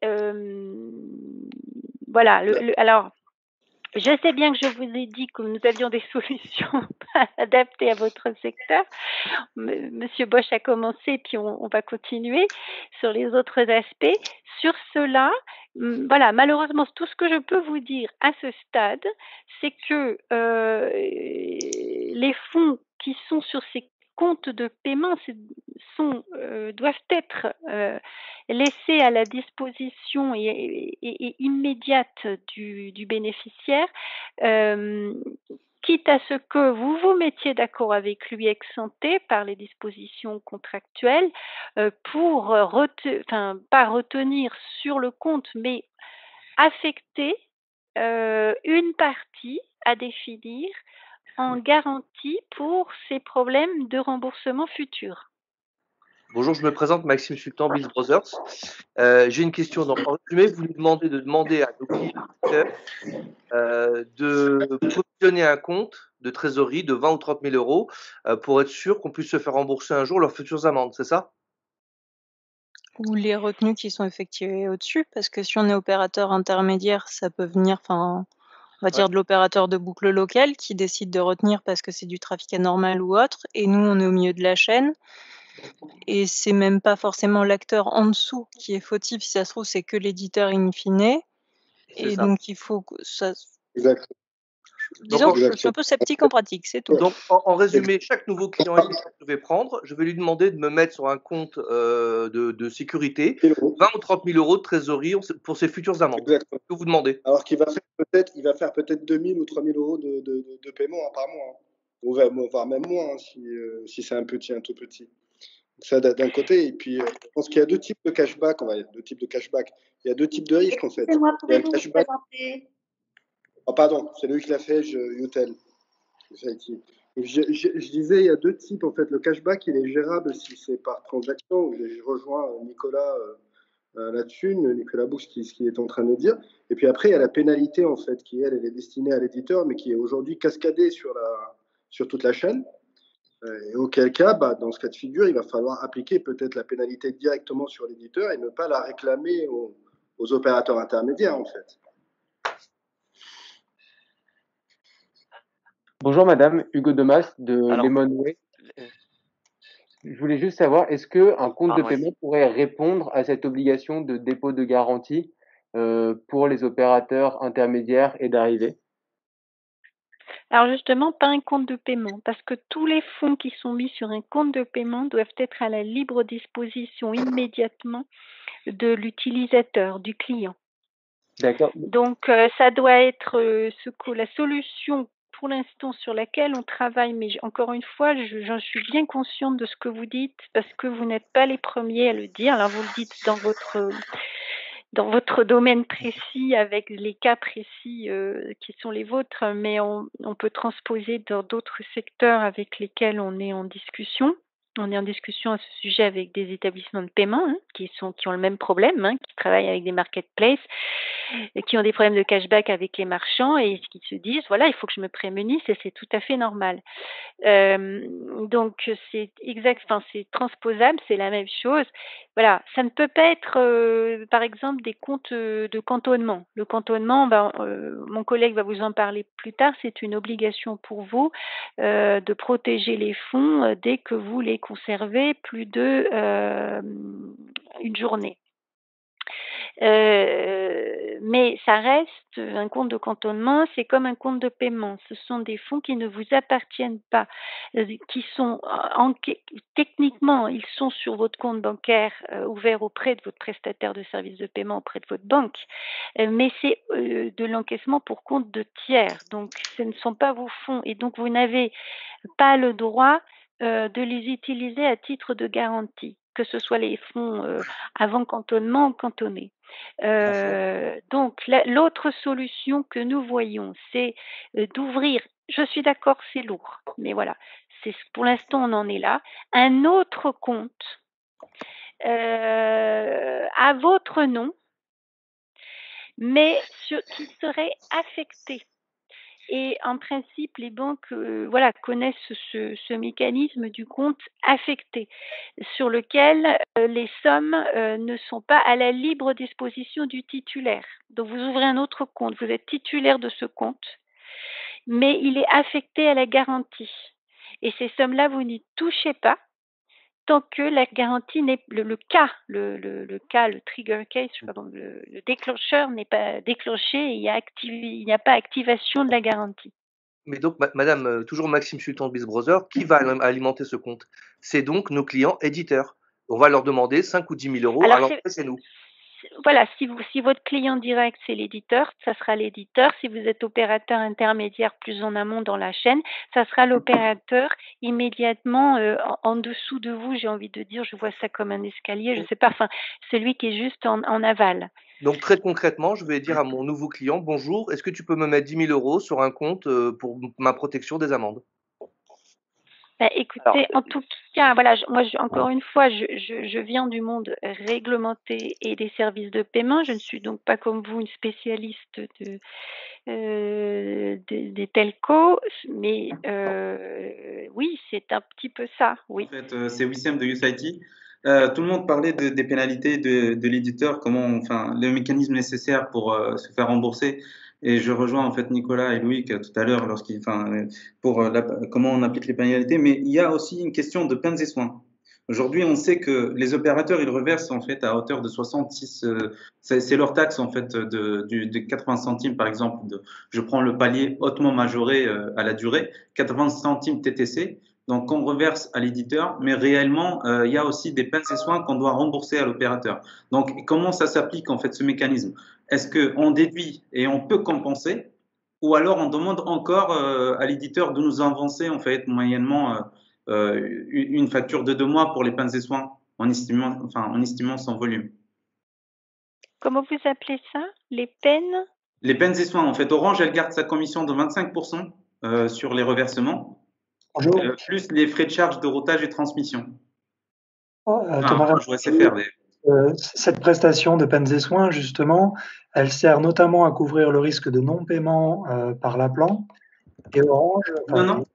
voilà, alors, je sais bien que je vous ai dit que nous avions des solutions adaptées à votre secteur. Monsieur Bosch a commencé, puis on va continuer sur les autres aspects. Sur cela, voilà, malheureusement, tout ce que je peux vous dire à ce stade, c'est que les fonds qui sont sur ces comptes de paiement doivent être laissés à la disposition et immédiate du bénéficiaire, quitte à ce que vous vous mettiez d'accord avec lui ex ante par les dispositions contractuelles pour pas retenir sur le compte, mais affecter une partie à définir en garantie pour ces problèmes de remboursement futurs. Bonjour, je me présente, Maxime Sultan, Bills Brothers. J'ai une question. Donc, en résumé, vous nous demandez à nos clients de provisionner un compte de trésorerie de 20 ou 30 000 euros pour être sûr qu'on puisse se faire rembourser un jour leurs futures amendes, c'est ça? Ou les retenues qui sont effectuées au-dessus, parce que si on est opérateur intermédiaire, ça peut venir, on va dire de l'opérateur de boucle locale qui décide de retenir parce que c'est du trafic anormal ou autre, et nous, on est au milieu de la chaîne. Et c'est même pas forcément l'acteur en dessous qui est fautif, si ça se trouve, c'est que l'éditeur in fine. Et donc, il faut que ça. Exact. Disons que je suis un peu sceptique en pratique, c'est tout. Donc, en résumé, chaque nouveau client que je vais prendre, je vais lui demander de me mettre sur un compte de sécurité 20 ou 30 000 euros de trésorerie pour ses futures amendes. Exactement. Que vous demandez. Alors qu'il va faire peut-être 2 000 ou 3 000 euros de paiement par mois. Voire même moins si c'est un tout petit. Ça d'un côté, et puis je pense qu'il y a deux types de cashback, Il y a deux types de risques en fait. Excusez-moi, Il y a pouvez-vous vous cashback. présenter? Ah, pardon, c'est lui qui l'a fait, Youtel. Je disais, il y a deux types, en fait. Le cashback, il est gérable si c'est par transaction. Je rejoins Nicolas là-dessus, Nicolas Bouche, ce qu'il est en train de dire. Et puis après, il y a la pénalité, en fait, qui, elle est destinée à l'éditeur, mais qui est aujourd'hui cascadée sur toute la chaîne. Et auquel cas, dans ce cas de figure, il va falloir appliquer peut-être la pénalité directement sur l'éditeur et ne pas la réclamer aux opérateurs intermédiaires, en fait. Bonjour madame, Hugo Demas de Alors, Lemonway. Je voulais juste savoir, est-ce qu'un compte de pardon, paiement pourrait répondre à cette obligation de dépôt de garantie pour les opérateurs intermédiaires et d'arrivée? Alors justement, pas un compte de paiement, parce que tous les fonds qui sont mis sur un compte de paiement doivent être à la libre disposition immédiatement de l'utilisateur, du client. D'accord. Donc ça doit être la solution pour l'instant sur laquelle on travaille, mais encore une fois, j'en suis bien consciente de ce que vous dites, parce que vous n'êtes pas les premiers à le dire. Alors vous le dites dans votre domaine précis, avec les cas précis qui sont les vôtres, mais on peut transposer dans d'autres secteurs avec lesquels on est en discussion. On est en discussion à ce sujet avec des établissements de paiement qui ont le même problème, qui travaillent avec des marketplaces, et qui ont des problèmes de cashback avec les marchands et qui se disent, voilà, il faut que je me prémunisse et c'est tout à fait normal. Donc c'est c'est transposable, c'est la même chose. Voilà, ça ne peut pas être, par exemple, des comptes de cantonnement. Le cantonnement, mon collègue va vous en parler plus tard, c'est une obligation pour vous de protéger les fonds dès que vous les conservez plus de une journée. Mais ça reste un compte de cantonnement, c'est comme un compte de paiement. Ce sont des fonds qui ne vous appartiennent pas, qui sont techniquement, ils sont sur votre compte bancaire ouvert auprès de votre prestataire de services de paiement, auprès de votre banque, mais c'est de l'encaissement pour compte de tiers. Donc, ce ne sont pas vos fonds et donc vous n'avez pas le droit de les utiliser à titre de garantie, que ce soit les fonds avant cantonnement ou cantonnés. Donc, l'autre solution que nous voyons, c'est d'ouvrir, je suis d'accord, c'est lourd, mais voilà, pour l'instant, on en est là, un autre compte à votre nom, mais qui serait affecté. Et en principe, les banques connaissent ce mécanisme du compte affecté, sur lequel les sommes ne sont pas à la libre disposition du titulaire. Donc vous ouvrez un autre compte, vous êtes titulaire de ce compte, mais il est affecté à la garantie. Et ces sommes-là, vous n'y touchez pas tant que la garantie n'est le trigger case, le déclencheur n'est pas déclenché et il n'y a pas activation de la garantie. Mais donc, madame, toujours Maxime Sultan de Biz Brother, qui va alimenter ce compte? C'est donc nos clients éditeurs. On va leur demander 5 ou 10 000 euros, alors que c'est nous. Voilà, si votre client direct c'est l'éditeur, ça sera l'éditeur. Si vous êtes opérateur intermédiaire plus en amont dans la chaîne, ça sera l'opérateur immédiatement en dessous de vous. J'ai envie de dire, je vois ça comme un escalier, je sais pas, enfin celui qui est juste en aval. Donc très concrètement, je vais dire à mon nouveau client, bonjour, est-ce que tu peux me mettre 10 000 euros sur un compte pour ma protection des amendes? Écoutez, en tout cas, voilà, encore une fois, je viens du monde réglementé et des services de paiement. Je ne suis donc pas comme vous une spécialiste des telcos, mais oui, c'est un petit peu ça, oui. En fait, c'est Wissem de USIT. Tout le monde parlait des pénalités de l'éditeur, le mécanisme nécessaire pour se faire rembourser. Et je rejoins en fait Nicolas et Loïc tout à l'heure comment on applique les pénalités. Mais il y a aussi une question de peines et soins. Aujourd'hui, on sait que les opérateurs, ils reversent en fait à hauteur de 66, c'est leur taxe en fait de 80 centimes par exemple. Je prends le palier hautement majoré à la durée, 80 centimes TTC. Donc, on reverse à l'éditeur, mais réellement, il y a aussi des peines et soins qu'on doit rembourser à l'opérateur. Donc, comment ça s'applique en fait ce mécanisme? Est-ce qu'on déduit et on peut compenser, ou alors on demande encore à l'éditeur de nous avancer en fait moyennement une facture de 2 mois pour les peines et soins en estimant son volume? Comment vous appelez ça? Les peines? Les peines et soins, en fait, Orange, elle garde sa commission de 25% sur les reversements, Bonjour. plus les frais de charge de routage et transmission. Thomas Orange ou SFR, cette prestation de peines et soins, justement, elle sert notamment à couvrir le risque de non-paiement par l'appelant. Et Orange,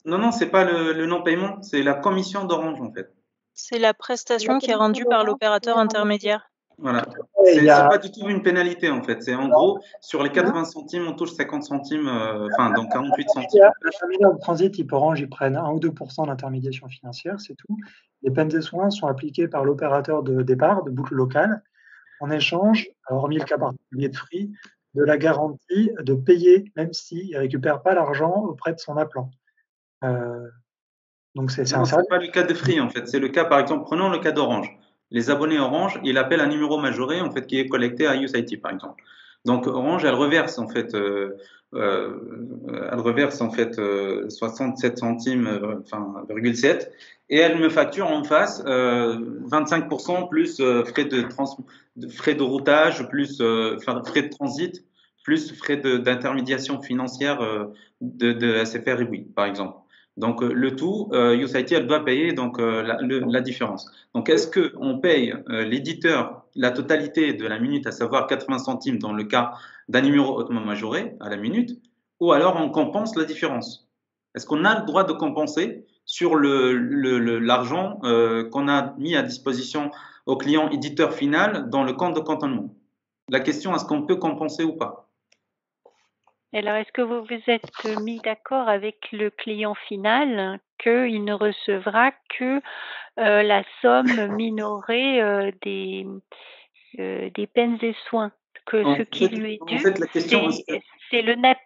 non, c'est pas le non-paiement, c'est la commission d'Orange, en fait. C'est la prestation qui est rendue par l'opérateur intermédiaire. Voilà. C'est pas du tout une pénalité, en fait. C'est en gros, sur les 80 centimes, on touche 50 centimes, donc 48 centimes. L'intermédiaire de transit type Orange, ils prennent 1 ou 2% d'intermédiation financière, c'est tout. Les peines et soins sont appliquées par l'opérateur de départ, de boucle locale, en échange, hormis le cas particulier de Free, de la garantie de payer, même s'il ne récupère pas l'argent auprès de son appelant. Donc c'est un C'est pas le cas de Free, en fait. C'est le cas, par exemple, prenons le cas d'Orange. Les abonnés Orange, ils appellent un numéro majoré, en fait, qui est collecté à USIT, par exemple. Donc Orange, elle reverse en fait, 67 centimes, 0,7, et elle me facture en face 25% plus frais de routage, plus frais de transit, plus frais d'intermédiation financière de SFR et Bouygues, par exemple. Donc le tout, USIT, elle doit payer donc la différence. Donc est-ce qu'on paye l'éditeur la totalité de la minute, à savoir 80 centimes dans le cas d'un numéro hautement majoré à la minute, ou alors on compense la différence? Est-ce qu'on a le droit de compenser sur l'argent qu'on a mis à disposition au client éditeur final dans le compte de cantonnement? La question, est-ce qu'on peut compenser ou pas? Alors, est-ce que vous vous êtes mis d'accord avec le client final qu'il ne recevra que la somme minorée des peines et soins, que ce qui lui est dû, c'est le net?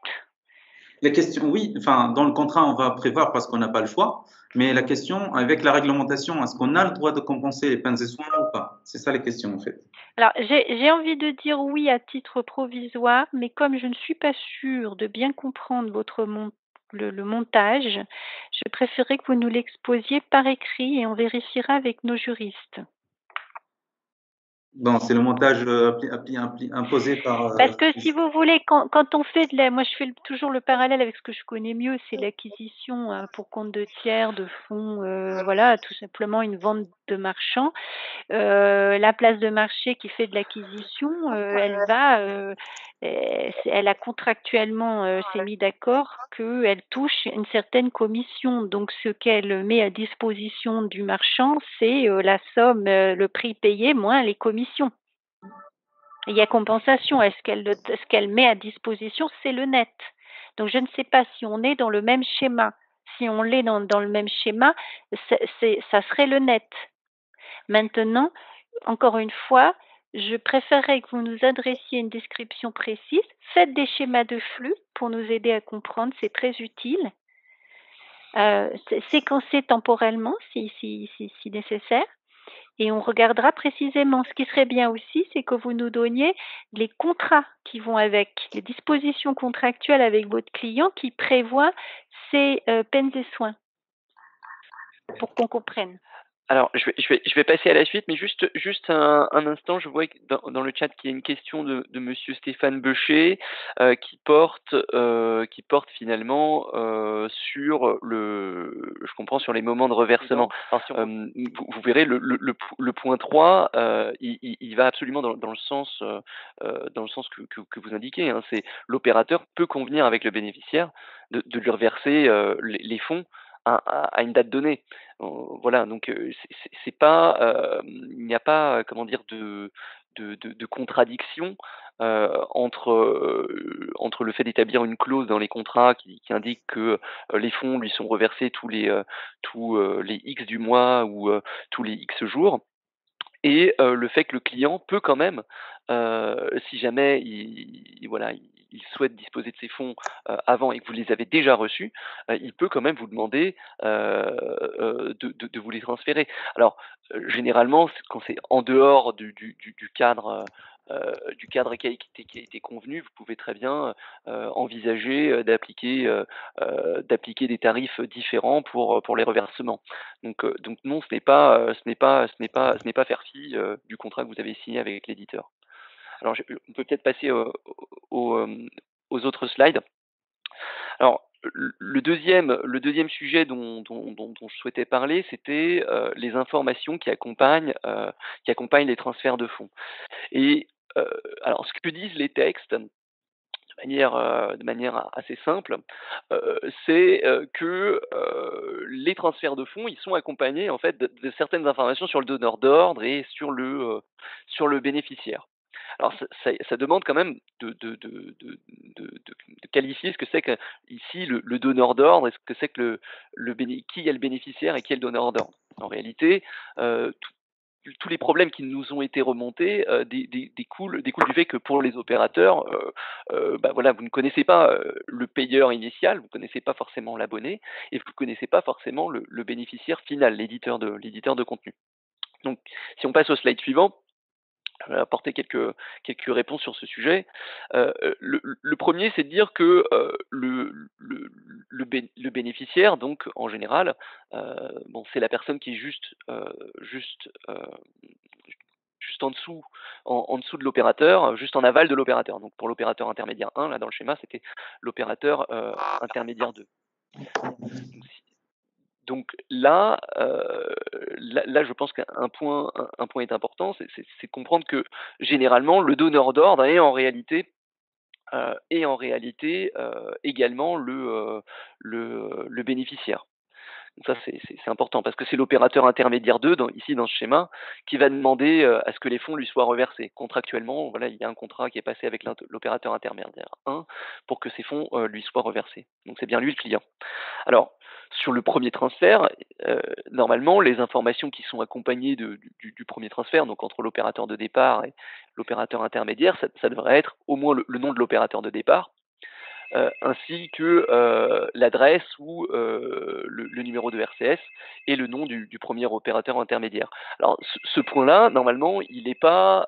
La question, oui, dans le contrat, on va prévoir parce qu'on n'a pas le choix, mais la question, avec la réglementation, est-ce qu'on a le droit de compenser les peines et soins ou pas? C'est ça la question, en fait. Alors, j'ai envie de dire oui à titre provisoire, mais comme je ne suis pas sûre de bien comprendre le montage, je préférerais que vous nous l'exposiez par écrit et on vérifiera avec nos juristes. Bon, c'est le montage imposé par... Parce que si vous voulez, quand on fait moi je fais toujours le parallèle avec ce que je connais mieux, c'est l'acquisition pour compte de tiers, de fonds, voilà, tout simplement une vente de marchand. La place de marché qui fait de l'acquisition, elle a contractuellement s'est mis d'accord qu'elle touche une certaine commission. Donc ce qu'elle met à disposition du marchand, c'est la somme, le prix payé moins les commissions. Il y a compensation. Ce qu'elle met à disposition, c'est le net. Donc je ne sais pas si on est dans le même schéma. Si on l'est dans le même schéma, ça serait le net. Maintenant, encore une fois, je préférerais que vous nous adressiez une description précise. Faites des schémas de flux pour nous aider à comprendre, c'est très utile. Séquencer temporellement si nécessaire. Et on regardera précisément. Ce qui serait bien aussi, c'est que vous nous donniez les contrats qui vont avec, les dispositions contractuelles avec votre client qui prévoient ces peines et soins, pour qu'on comprenne. Alors, je vais passer à la suite, mais juste un instant, je vois que dans le chat qu'il y a une question de Monsieur Stéphane Beucher qui porte finalement sur je comprends, sur les moments de reversement. Vous verrez le point 3, il va absolument dans le sens que vous indiquez. Hein. C'est l'opérateur peut convenir avec le bénéficiaire de lui reverser les fonds à une date donnée. Voilà, donc c'est pas, il n'y a pas, comment dire, de contradiction entre le fait d'établir une clause dans les contrats qui indique que les fonds lui sont reversés tous les X du mois ou tous les X jours. Et le fait que le client peut quand même, si jamais il souhaite disposer de ses fonds avant et que vous les avez déjà reçus, il peut quand même vous demander de vous les transférer. Alors, généralement, quand c'est en dehors du cadre qui a été convenu, vous pouvez très bien envisager d'appliquer des tarifs différents pour les reversements. Donc non, ce n'est pas faire fi du contrat que vous avez signé avec l'éditeur. Alors on peut peut-être passer aux autres slides. Alors, le deuxième sujet dont je souhaitais parler, c'était les informations qui accompagnent les transferts de fonds. Et alors, ce que disent les textes, de manière assez simple, c'est que les transferts de fonds, ils sont accompagnés en fait de certaines informations sur le donneur d'ordre et sur le bénéficiaire. Alors ça demande quand même de qualifier ce que c'est que ici le donneur d'ordre et ce que c'est que qui est le bénéficiaire et qui est le donneur d'ordre. En réalité, tous les problèmes qui nous ont été remontés découlent du fait que pour les opérateurs, voilà, vous ne connaissez pas le payeur initial, vous ne connaissez pas forcément l'abonné, et vous ne connaissez pas forcément le bénéficiaire final, l'éditeur de contenu. Donc, si on passe au slide suivant, je vais apporter quelques réponses sur ce sujet. Le premier, c'est de dire que le bénéficiaire, donc en général, c'est la personne qui est juste en dessous, en dessous de l'opérateur, juste en aval de l'opérateur. Donc pour l'opérateur intermédiaire 1, là dans le schéma, c'était l'opérateur intermédiaire 2. Donc là, je pense qu'un point est important, c'est de comprendre que généralement le donneur d'ordre est en réalité également le bénéficiaire. Donc ça c'est important parce que c'est l'opérateur intermédiaire 2 ici dans ce schéma qui va demander à ce que les fonds lui soient reversés. Contractuellement, voilà, il y a un contrat qui est passé avec l'opérateur intermédiaire 1 pour que ces fonds lui soient reversés. Donc c'est bien lui le client. Alors, sur le premier transfert, normalement, les informations qui sont accompagnées du premier transfert, donc entre l'opérateur de départ et l'opérateur intermédiaire, ça devrait être au moins le nom de l'opérateur de départ, ainsi que l'adresse ou le numéro de RCS et le nom du premier opérateur intermédiaire. Alors, ce point-là, normalement, il n'est pas,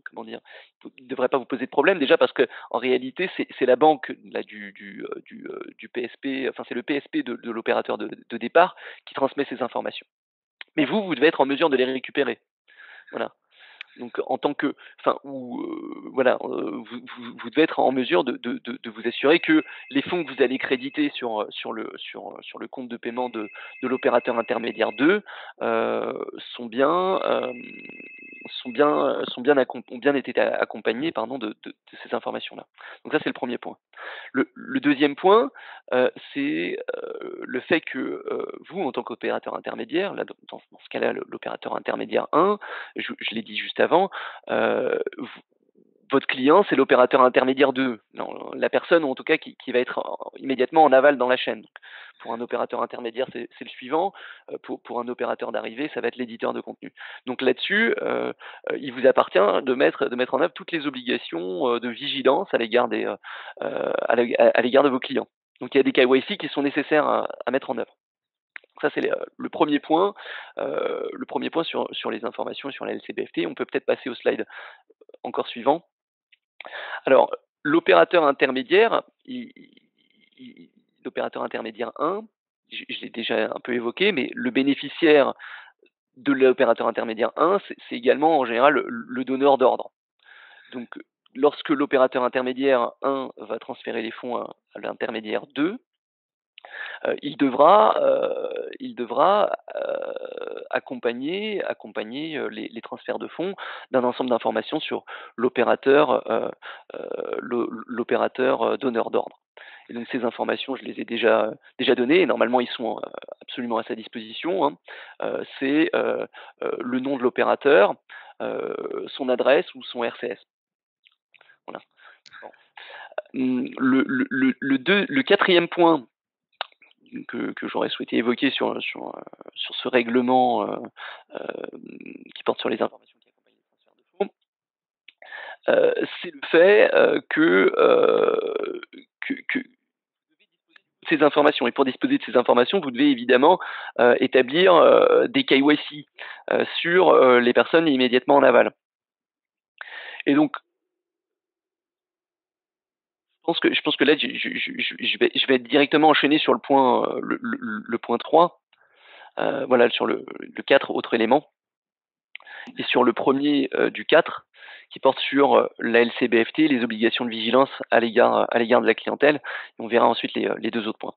comment dire, il ne devrait pas vous poser de problème, déjà parce que en réalité, c'est la banque là, du PSP, enfin c'est le PSP de l'opérateur de départ qui transmet ces informations. Mais vous devez être en mesure de les récupérer. Voilà. Donc en tant que, vous devez être en mesure de vous assurer que les fonds que vous allez créditer sur le compte de paiement de l'opérateur intermédiaire 2 ont bien été accompagnés de ces informations-là. Donc ça c'est le premier point. Le deuxième point, c'est le fait que vous, en tant qu'opérateur intermédiaire, là, dans ce cas-là, l'opérateur intermédiaire 1, je l'ai dit juste avant, votre client, c'est l'opérateur intermédiaire 2, non, la personne, ou en tout cas, qui va être immédiatement en aval dans la chaîne. Donc, pour un opérateur intermédiaire, c'est le suivant. Pour un opérateur d'arrivée, ça va être l'éditeur de contenu. Donc là-dessus, il vous appartient de mettre en œuvre toutes les obligations de vigilance à l'égard à l'égard de vos clients. Donc il y a des KYC qui sont nécessaires à mettre en œuvre. Ça, c'est le premier point. Sur les informations et sur la LCBFT. On peut peut-être passer au slide encore suivant. Alors, l'opérateur intermédiaire, l'opérateur intermédiaire 1, je l'ai déjà un peu évoqué, mais le bénéficiaire de l'opérateur intermédiaire 1, c'est également en général le donneur d'ordre. Donc, lorsque l'opérateur intermédiaire 1 va transférer les fonds à l'intermédiaire 2, il devra accompagner les transferts de fonds d'un ensemble d'informations sur l'opérateur donneur d'ordre. Et donc ces informations, je les ai déjà données, et normalement ils sont absolument à sa disposition, hein. C'est le nom de l'opérateur, son adresse ou son RCS. Voilà. Bon. Le quatrième point que j'aurais souhaité évoquer sur ce règlement qui porte sur les informations qui accompagnent les transferts de fonds, c'est le fait que ces informations. Et pour disposer de ces informations, vous devez évidemment établir des KYC sur les personnes immédiatement en aval. Et donc, je pense que là, je vais être directement enchaîné sur le point, le point 3, voilà, sur le 4, autres éléments. Et sur le premier du 4, qui porte sur la LCBFT, les obligations de vigilance à l'égard de la clientèle. Et on verra ensuite les deux autres points.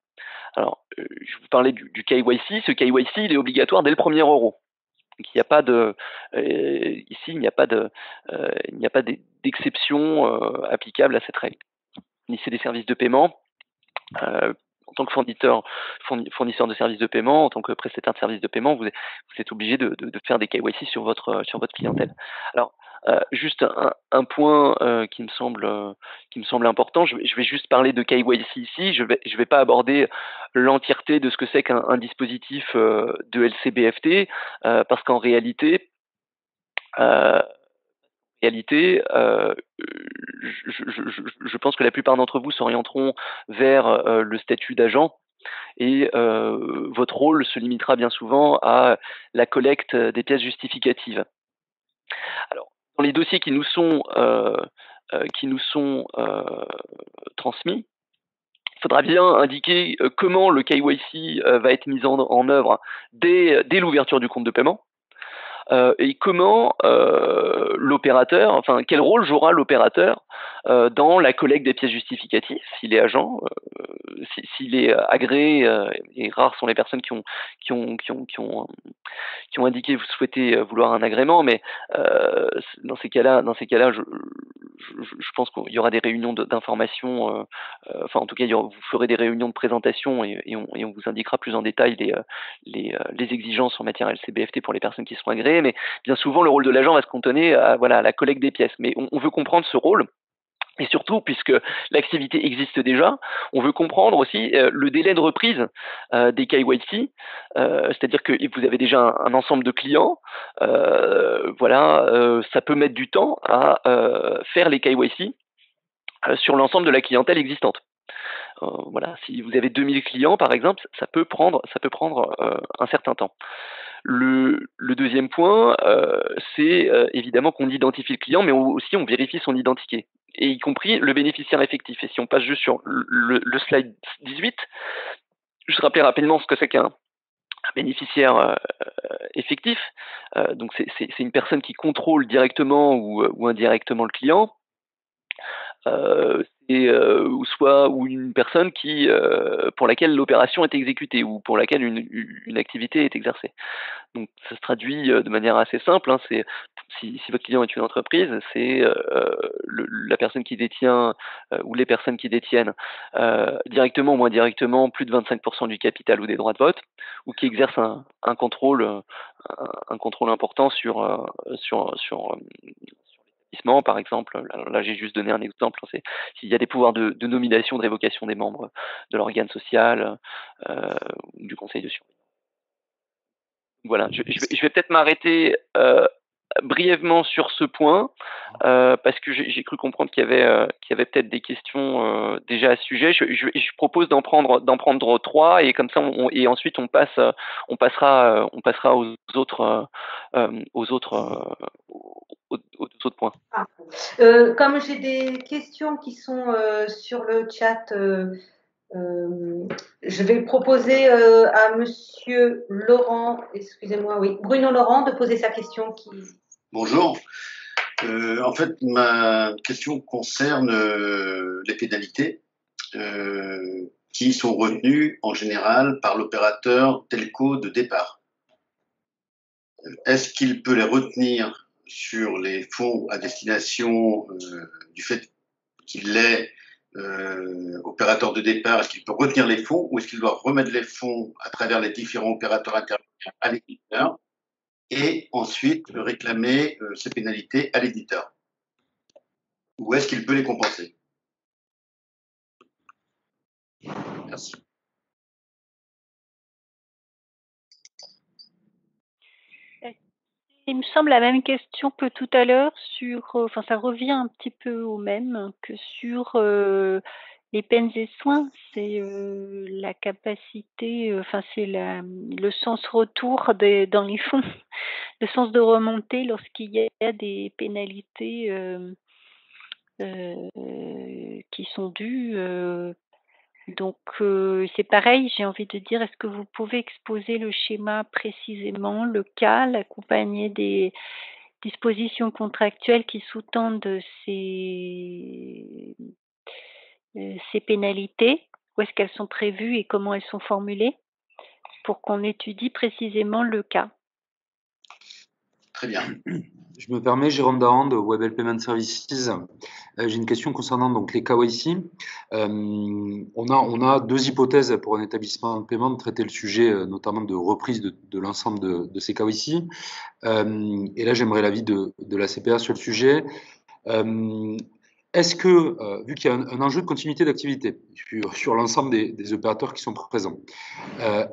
Alors, je vous parlais du KYC. Ce KYC, il est obligatoire dès le premier euro. Donc, il n'y a pas de ici, il n'y a pas d'exception applicable à cette règle. Fournissez des services de paiement. En tant que fournisseur de services de paiement, en tant que prestataire de services de paiement, vous êtes obligé de faire des KYC sur votre clientèle. Alors, juste un point qui me semble important. Je vais juste parler de KYC ici. Je vais pas aborder l'entièreté de ce que c'est qu'un dispositif de LCBFT parce qu'en réalité, je pense que la plupart d'entre vous s'orienteront vers le statut d'agent et votre rôle se limitera bien souvent à la collecte des pièces justificatives. Alors, dans les dossiers qui nous sont transmis, il faudra bien indiquer comment le KYC va être mis en œuvre dès l'ouverture du compte de paiement. Et comment l'opérateur, enfin quel rôle jouera l'opérateur dans la collecte des pièces justificatives, s'il est agent, s'il est agréé, et rares sont les personnes qui ont indiqué vouloir un agrément, mais dans ces cas-là, je pense qu'il y aura des réunions d'information, enfin en tout cas vous ferez des réunions de présentation et on vous indiquera plus en détail les exigences en matière LCBFT pour les personnes qui seront agréées, mais bien souvent le rôle de l'agent va se cantonner à la collecte des pièces, mais on veut comprendre ce rôle. Et surtout, puisque l'activité existe déjà, on veut comprendre aussi le délai de reprise des KYC, c'est-à-dire que vous avez déjà un ensemble de clients, ça peut mettre du temps à faire les KYC sur l'ensemble de la clientèle existante. Si vous avez 2000 clients par exemple, ça peut prendre un certain temps. Le deuxième point, c'est évidemment qu'on identifie le client, mais aussi on vérifie son identité, et y compris le bénéficiaire effectif. Et si on passe juste sur le slide 18, juste rappeler rapidement ce que c'est qu'un bénéficiaire effectif. Donc c'est une personne qui contrôle directement ou indirectement le client. Ou une personne pour laquelle l'opération est exécutée ou pour laquelle une activité est exercée. Donc ça se traduit de manière assez simple. C'est si votre client est une entreprise, c'est la personne qui détient ou les personnes qui détiennent directement ou moins directement plus de 25% du capital ou des droits de vote, ou qui exercent un contrôle important sur l'établissement, par exemple. Là, j'ai juste donné un exemple. C'est s'il y a des pouvoirs de nomination, de révocation des membres de l'organe social ou du conseil de surveillance. Voilà, je vais peut-être m'arrêter brièvement sur ce point parce que j'ai cru comprendre qu'il y avait peut-être des questions déjà à ce sujet. Je propose d'en prendre 3 et comme ça et ensuite on passera aux autres points. Comme j'ai des questions qui sont sur le chat, je vais proposer à Monsieur Laurent, Bruno Laurent, de poser sa question. Bonjour. En fait, ma question concerne les pénalités qui sont retenues en général par l'opérateur telco de départ. Est-ce qu'il peut les retenir sur les fonds à destination du fait qu'il est opérateur de départ? Est-ce qu'il peut retenir les fonds ou est-ce qu'il doit remettre les fonds à travers les différents opérateurs intermédiaires à l'éditeur et ensuite réclamer ces pénalités à l'éditeur? Ou est-ce qu'il peut les compenser? Merci. Il me semble la même question que tout à l'heure ça revient un petit peu au même que sur les peines et soins. C'est la capacité, c'est le sens retour dans les fonds, le sens de remontée lorsqu'il y a des pénalités qui sont dues. Donc c'est pareil, j'ai envie de dire, est-ce que vous pouvez exposer le schéma précisément, le cas, accompagné des dispositions contractuelles qui sous-tendent ces pénalités? Où est-ce qu'elles sont prévues et comment elles sont formulées? Pour qu'on étudie précisément le cas. Très bien. Je me permets, Jérôme Dahan de Webel Payment Services. J'ai une question concernant donc les KYC. On a deux hypothèses pour un établissement de paiement de traiter le sujet, notamment de reprise de l'ensemble de ces KYC. Et là, j'aimerais l'avis de la CPA sur le sujet. Est-ce que, vu qu'il y a un enjeu de continuité d'activité sur l'ensemble des opérateurs qui sont présents,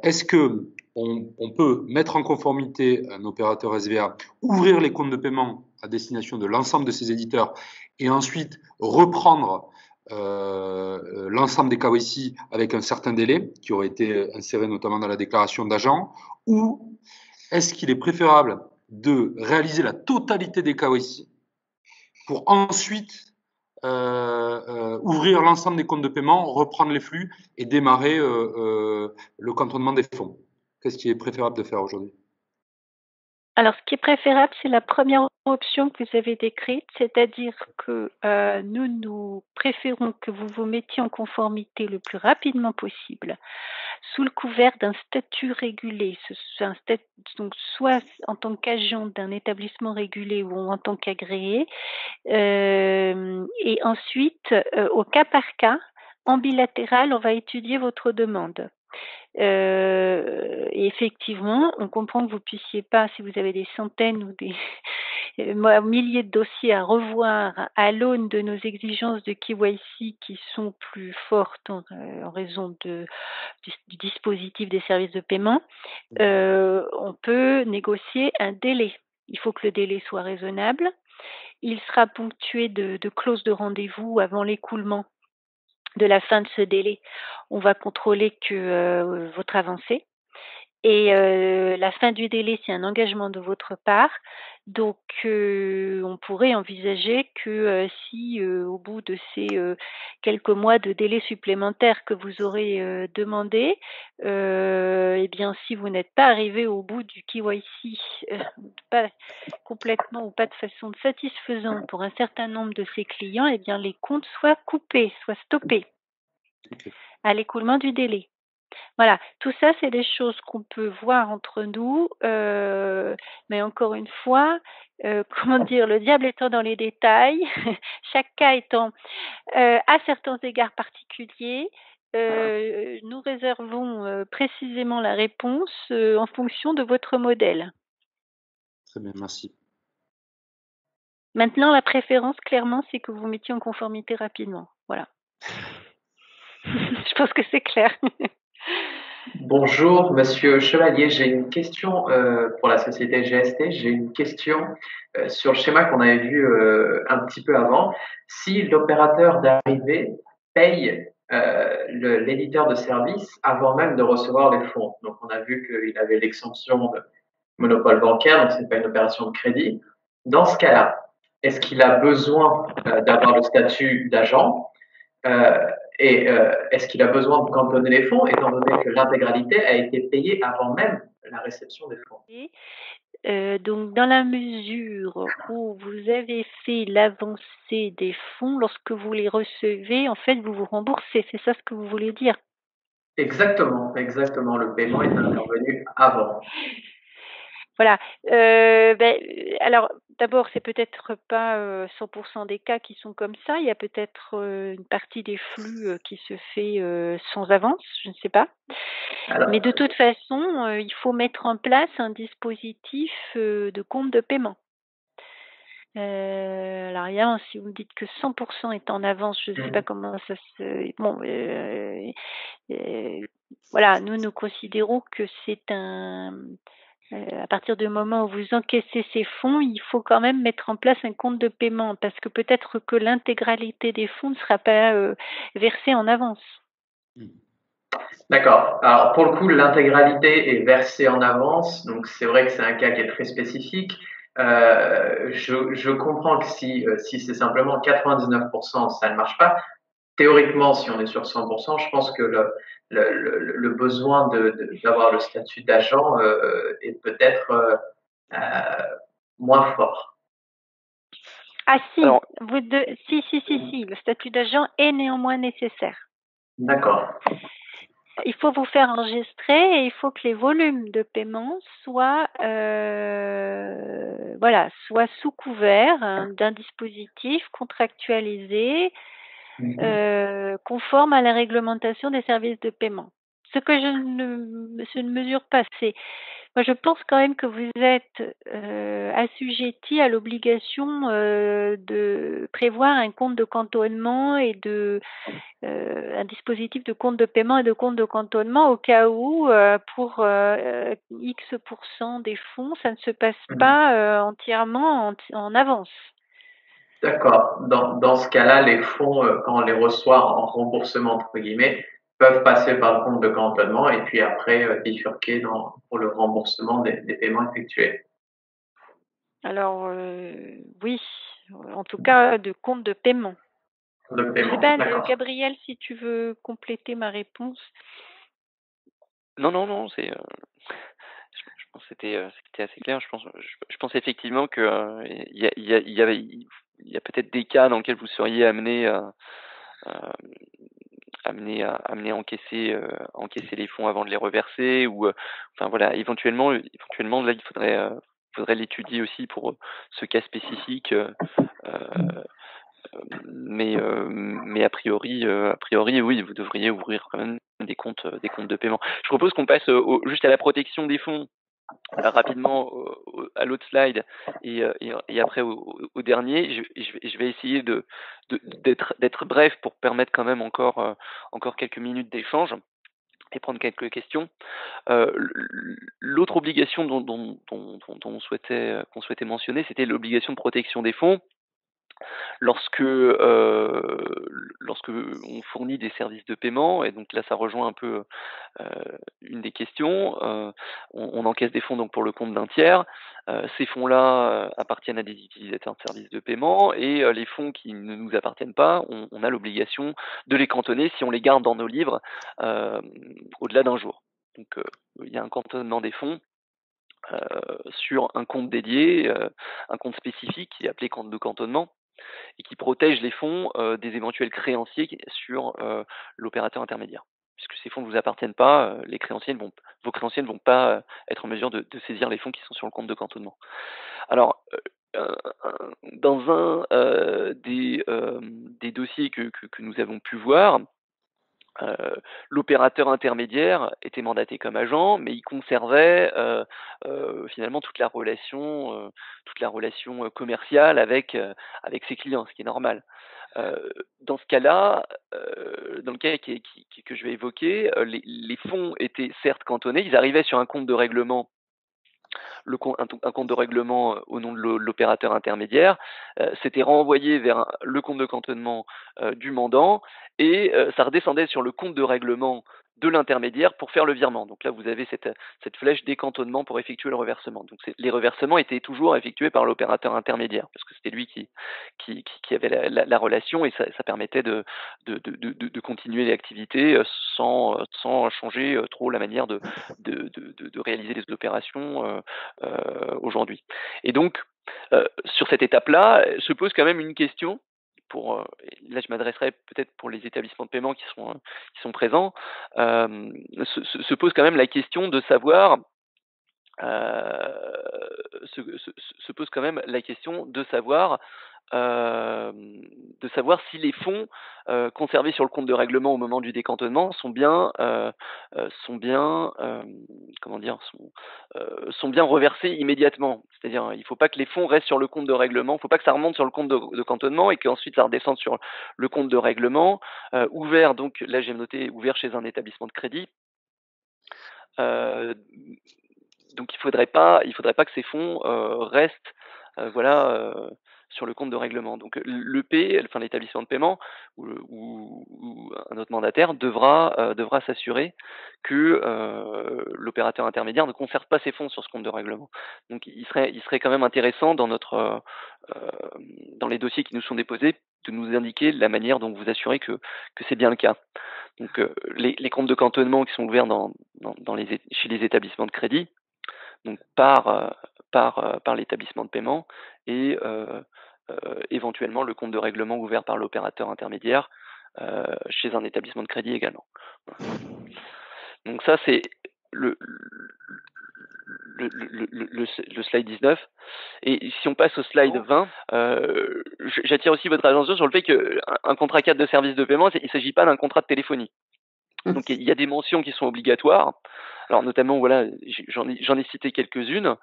est-ce que on peut mettre en conformité un opérateur SVA, ouvrir les comptes de paiement à destination de l'ensemble de ses éditeurs et ensuite reprendre l'ensemble des KYC avec un certain délai qui aurait été inséré notamment dans la déclaration d'agent, ou est-ce qu'il est préférable de réaliser la totalité des KYC pour ensuite ouvrir l'ensemble des comptes de paiement, reprendre les flux et démarrer le cantonnement des fonds? Qu'est-ce qui est préférable de faire aujourd'hui? Alors, ce qui est préférable, c'est la première option que vous avez décrite, c'est-à-dire que nous préférons que vous vous mettiez en conformité le plus rapidement possible, sous le couvert d'un statut régulé, donc soit en tant qu'agent d'un établissement régulé ou en tant qu'agréé, et ensuite, au cas par cas, en bilatéral, on va étudier votre demande. Et effectivement, on comprend que vous puissiez pas, si vous avez des centaines ou des milliers de dossiers à revoir à l'aune de nos exigences de KYC qui sont plus fortes en raison du dispositif des services de paiement, on peut négocier un délai. Il faut que le délai soit raisonnable. Il sera ponctué de clauses de rendez-vous avant l'écoulement de la fin de ce délai. On va contrôler que votre avancée. Et la fin du délai, c'est un engagement de votre part. Donc, on pourrait envisager que si au bout de ces quelques mois de délai supplémentaire que vous aurez demandé, eh bien, si vous n'êtes pas arrivé au bout du KYC, pas complètement ou pas de façon satisfaisante pour un certain nombre de ces clients, eh bien, les comptes soient coupés, soient stoppés à l'écoulement du délai. Voilà, tout ça, c'est des choses qu'on peut voir entre nous, mais encore une fois, comment dire, le diable étant dans les détails, chaque cas étant à certains égards particuliers, nous réservons précisément la réponse en fonction de votre modèle. Très bien, merci. Maintenant, la préférence, clairement, c'est que vous mettiez en conformité rapidement. Voilà. Je pense que c'est clair. Bonjour, Monsieur Chevalier. J'ai une question pour la société GST. J'ai une question sur le schéma qu'on avait vu un petit peu avant. Si l'opérateur d'arrivée paye l'éditeur de service avant même de recevoir les fonds. Donc, on a vu qu'il avait l'exemption de monopole bancaire, donc c'est pas une opération de crédit. Dans ce cas-là, est-ce qu'il a besoin d'avoir le statut d'agent est-ce qu'il a besoin de cantonner les fonds, étant donné que l'intégralité a été payée avant même la réception des fonds? Donc, dans la mesure où vous avez fait l'avancée des fonds, lorsque vous les recevez, en fait, vous vous remboursez. C'est ça ce que vous voulez dire? Exactement, exactement. Le paiement est intervenu avant. Voilà. Alors, d'abord, c'est peut-être pas 100% des cas qui sont comme ça. Il y a peut-être une partie des flux qui se fait sans avance, je ne sais pas. Alors, mais de toute façon, il faut mettre en place un dispositif de compte de paiement. Alors, évidemment, si vous me dites que 100% est en avance, je ne sais pas comment ça se... Bon, voilà, nous considérons que c'est à partir du moment où vous encaissez ces fonds, il faut quand même mettre en place un compte de paiement parce que peut-être que l'intégralité des fonds ne sera pas versée en avance. D'accord. Alors, pour le coup, l'intégralité est versée en avance, donc c'est vrai que c'est un cas qui est très spécifique. Je comprends que si c'est simplement 99%, ça ne marche pas. Théoriquement, si on est sur 100%, je pense que le besoin d'avoir le statut d'agent est peut-être moins fort. Ah si, Alors, si, le statut d'agent est néanmoins nécessaire. D'accord. Il faut vous faire enregistrer et il faut que les volumes de paiement soient soient sous couvert d'un dispositif contractualisé conforme à la réglementation des services de paiement. Ce que je ne mesure pas, moi je pense quand même que vous êtes assujetti à l'obligation de prévoir un compte de cantonnement et un dispositif de compte de paiement et de compte de cantonnement au cas où pour X% des fonds, ça ne se passe pas entièrement en avance. D'accord. Dans ce cas-là, les fonds, quand on les reçoit en remboursement, entre guillemets, peuvent passer par le compte de cantonnement et puis après bifurquer pour le remboursement des paiements effectués. Alors oui, en tout cas de compte de paiement. De Je paiement. sais pas, D'accord. Gabriel, si tu veux compléter ma réponse. non, c'est. Je pense que c'était assez clair. Je pense effectivement que il y a peut-être des cas dans lesquels vous seriez amené à encaisser les fonds avant de les reverser ou enfin voilà, éventuellement là il faudrait l'étudier aussi pour ce cas spécifique. Mais a priori, oui, vous devriez ouvrir quand même des comptes de paiement. Je propose qu'on passe juste à la protection des fonds rapidement à l'autre slide et après au dernier. Je vais essayer d'être bref pour permettre quand même encore quelques minutes d'échange et prendre quelques questions. L'autre obligation qu'on souhaitait mentionner, c'était l'obligation de protection des fonds. Lorsque on fournit des services de paiement, et donc là ça rejoint un peu une des questions, on encaisse des fonds donc pour le compte d'un tiers. Ces fonds-là appartiennent à des utilisateurs de services de paiement et les fonds qui ne nous appartiennent pas, on a l'obligation de les cantonner si on les garde dans nos livres au-delà d'un jour. Donc il y a un cantonnement des fonds sur un compte dédié, un compte spécifique qui est appelé compte de cantonnement et qui protège les fonds des éventuels créanciers sur l'opérateur intermédiaire. Puisque ces fonds ne vous appartiennent pas, vos créanciers ne vont pas être en mesure de saisir les fonds qui sont sur le compte de cantonnement. Alors, dans un des dossiers que nous avons pu voir, l'opérateur intermédiaire était mandaté comme agent, mais il conservait finalement toute la relation commerciale avec ses clients, ce qui est normal. Dans ce cas-là, dans le cas que je vais évoquer, les fonds étaient certes cantonnés, ils arrivaient sur un compte de règlement un compte de règlement au nom de l'opérateur intermédiaire, c'était renvoyé vers le compte de cantonnement du mandant et ça redescendait sur le compte de règlement de l'intermédiaire pour faire le virement. Donc là, vous avez cette flèche décantonnement pour effectuer le reversement. Donc les reversements étaient toujours effectués par l'opérateur intermédiaire parce que c'était lui qui avait la relation et ça permettait de continuer l'activité sans changer trop la manière de réaliser les opérations aujourd'hui. Et donc, sur cette étape-là, se pose quand même une question. Là, je m'adresserai peut-être pour les établissements de paiement qui sont présents, se pose quand même la question de savoir se pose quand même la question de savoir si les fonds conservés sur le compte de règlement au moment du décantonnement sont bien reversés immédiatement. C'est-à-dire, il ne faut pas que les fonds restent sur le compte de règlement, il ne faut pas que ça remonte sur le compte de cantonnement et qu'ensuite ça redescende sur le compte de règlement ouvert. Donc là, j'ai noté ouvert chez un établissement de crédit. Donc il faudrait pas que ces fonds restent sur le compte de règlement. Donc l'EP, enfin l'établissement de paiement ou un autre mandataire devra s'assurer que l'opérateur intermédiaire ne conserve pas ses fonds sur ce compte de règlement. Donc il serait quand même intéressant dans les dossiers qui nous sont déposés de nous indiquer la manière dont vous assurez que c'est bien le cas. Donc les comptes de cantonnement qui sont ouverts chez les établissements de crédit, donc par l'établissement de paiement et éventuellement le compte de règlement ouvert par l'opérateur intermédiaire chez un établissement de crédit également. Voilà. Donc ça, c'est le, le slide 19. Et si on passe au slide 20, j'attire aussi votre attention sur le fait qu'un contrat cadre de service de paiement, il ne s'agit pas d'un contrat de téléphonie. Donc il y a des mentions qui sont obligatoires. Alors notamment, voilà, j'en ai cité quelques-unes,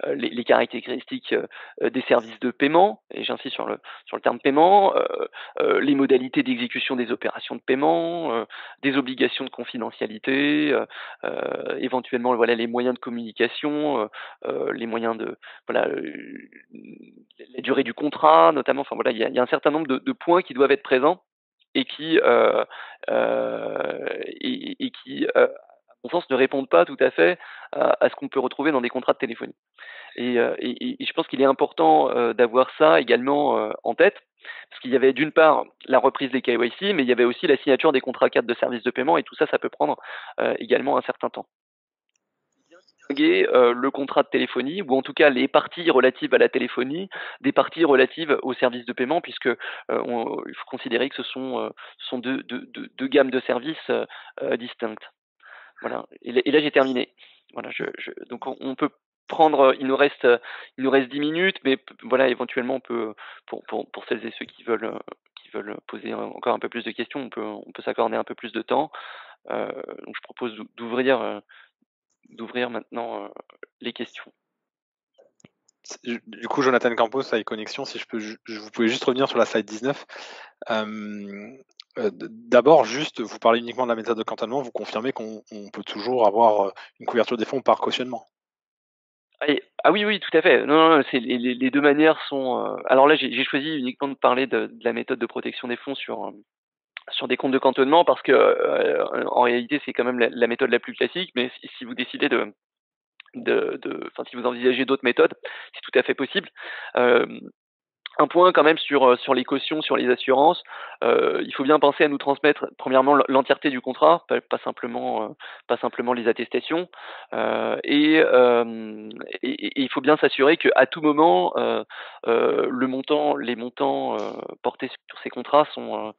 les caractéristiques des services de paiement, et j'insiste sur le terme paiement, les modalités d'exécution des opérations de paiement, des obligations de confidentialité, éventuellement voilà les moyens de communication, les moyens de voilà la durée du contrat, notamment. Enfin voilà, il y a un certain nombre de points qui doivent être présents et qui à mon sens, ne répondent pas tout à fait à ce qu'on peut retrouver dans des contrats de téléphonie. Et je pense qu'il est important d'avoir ça également en tête, parce qu'il y avait d'une part la reprise des KYC, mais il y avait aussi la signature des contrats cadres de services de paiement, et tout ça, ça peut prendre également un certain temps. Le contrat de téléphonie, ou en tout cas les parties relatives à la téléphonie, des parties relatives aux services de paiement, puisque il faut considérer que ce sont deux gammes de services distinctes. Voilà. Et là j'ai terminé. Voilà, donc on peut prendre, il nous reste 10 minutes, mais voilà, éventuellement on peut, pour celles et ceux qui veulent poser encore un peu plus de questions, on peut s'accorder un peu plus de temps. Donc je propose d'ouvrir maintenant les questions. Du coup, Jonathan Campos, avec Connexion, si vous pouvez juste revenir sur la slide 19. D'abord, juste, vous parlez uniquement de la méthode de cantonnement, vous confirmez qu'on peut toujours avoir une couverture des fonds par cautionnement. Ah oui, tout à fait. Non, c'est les deux manières sont. Alors là, j'ai choisi uniquement de parler de la méthode de protection des fonds sur des comptes de cantonnement parce que en réalité, c'est quand même la méthode la plus classique. Mais si vous décidez si vous envisagez d'autres méthodes, c'est tout à fait possible. Un point quand même sur les cautions, sur les assurances. Il faut bien penser à nous transmettre premièrement l'entièreté du contrat, pas simplement les attestations. Et il faut bien s'assurer qu'à tout moment, les montants portés sur ces contrats sont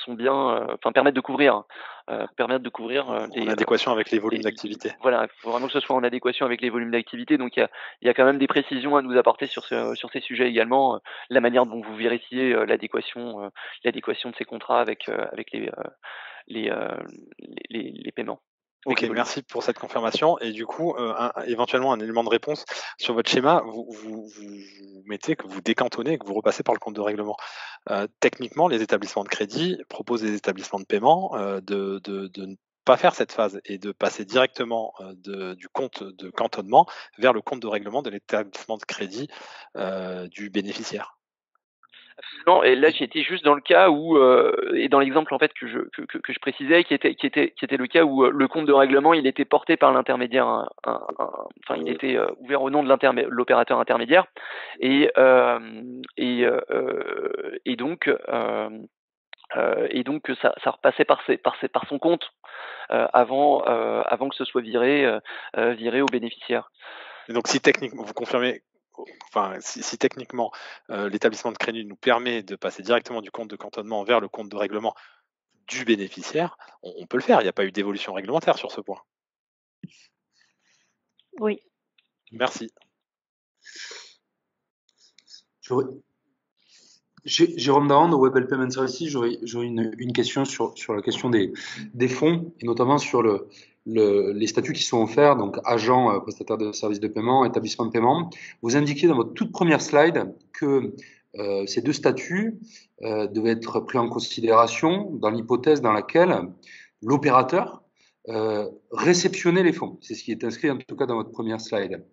bien, permettent de couvrir en adéquation avec les volumes d'activité. Voilà, il faut vraiment que ce soit en adéquation avec les volumes d'activité. Donc il y a quand même des précisions à nous apporter sur ces sujets également. La manière dont vous vérifiez l'adéquation de ces contrats avec les paiements. Ok, merci pour cette confirmation. Et du coup, éventuellement un élément de réponse sur votre schéma, vous mettez que vous décantonnez et que vous repassez par le compte de règlement. Techniquement, les établissements de crédit proposent des établissements de paiement de ne pas faire cette phase et de passer directement du compte de cantonnement vers le compte de règlement de l'établissement de crédit du bénéficiaire. Absolument. Et là, j'étais juste dans le cas où, et dans l'exemple en fait que je précisais, qui était le cas où le compte de règlement, il était porté par l'intermédiaire, il était ouvert au nom de l'opérateur intermédiaire, et donc ça repassait par son compte avant que ce soit viré au bénéficiaire. Et donc, si techniquement vous confirmez. Si techniquement l'établissement de crédit nous permet de passer directement du compte de cantonnement vers le compte de règlement du bénéficiaire, on peut le faire. Il n'y a pas eu d'évolution réglementaire sur ce point. Oui. Merci. Jérôme Dahan de Web Payment Services, j'aurais une question sur la question des fonds, et notamment sur les statuts qui sont offerts, donc agent, prestataire de services de paiement, établissement de paiement. Vous indiquiez dans votre toute première slide que ces deux statuts devaient être pris en considération dans l'hypothèse dans laquelle l'opérateur réceptionnait les fonds. C'est ce qui est inscrit en tout cas dans votre première slide.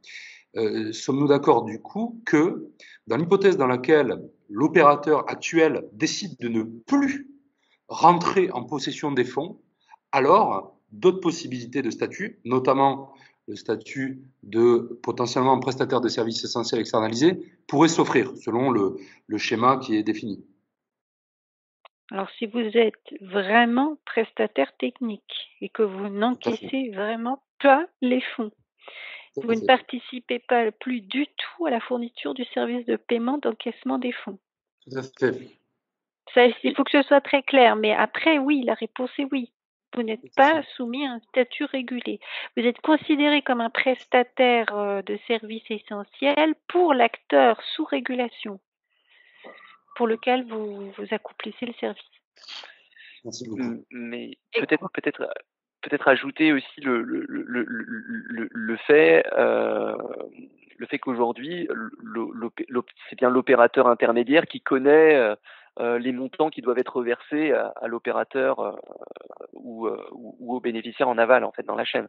Sommes-nous d'accord du coup que dans l'hypothèse dans laquelle l'opérateur actuel décide de ne plus rentrer en possession des fonds, alors d'autres possibilités de statut, notamment le statut de potentiellement prestataire de services essentiels externalisés, pourraient s'offrir selon le schéma qui est défini? Alors, si vous êtes vraiment prestataire technique et que vous n'encaissez vraiment pas les fonds, vous ne participez pas plus du tout à la fourniture du service de paiement d'encaissement des fonds. Tout à fait. Il faut que ce soit très clair, mais après, oui, la réponse est oui. Vous n'êtes pas soumis à un statut régulé. Vous êtes considéré comme un prestataire de services essentiels pour l'acteur sous régulation pour lequel vous accomplissez le service. Merci beaucoup. Mais peut-être ajouter aussi le fait qu'aujourd'hui, c'est bien l'opérateur intermédiaire qui connaît les montants qui doivent être versés à l'opérateur ou aux bénéficiaires en aval, en fait, dans la chaîne.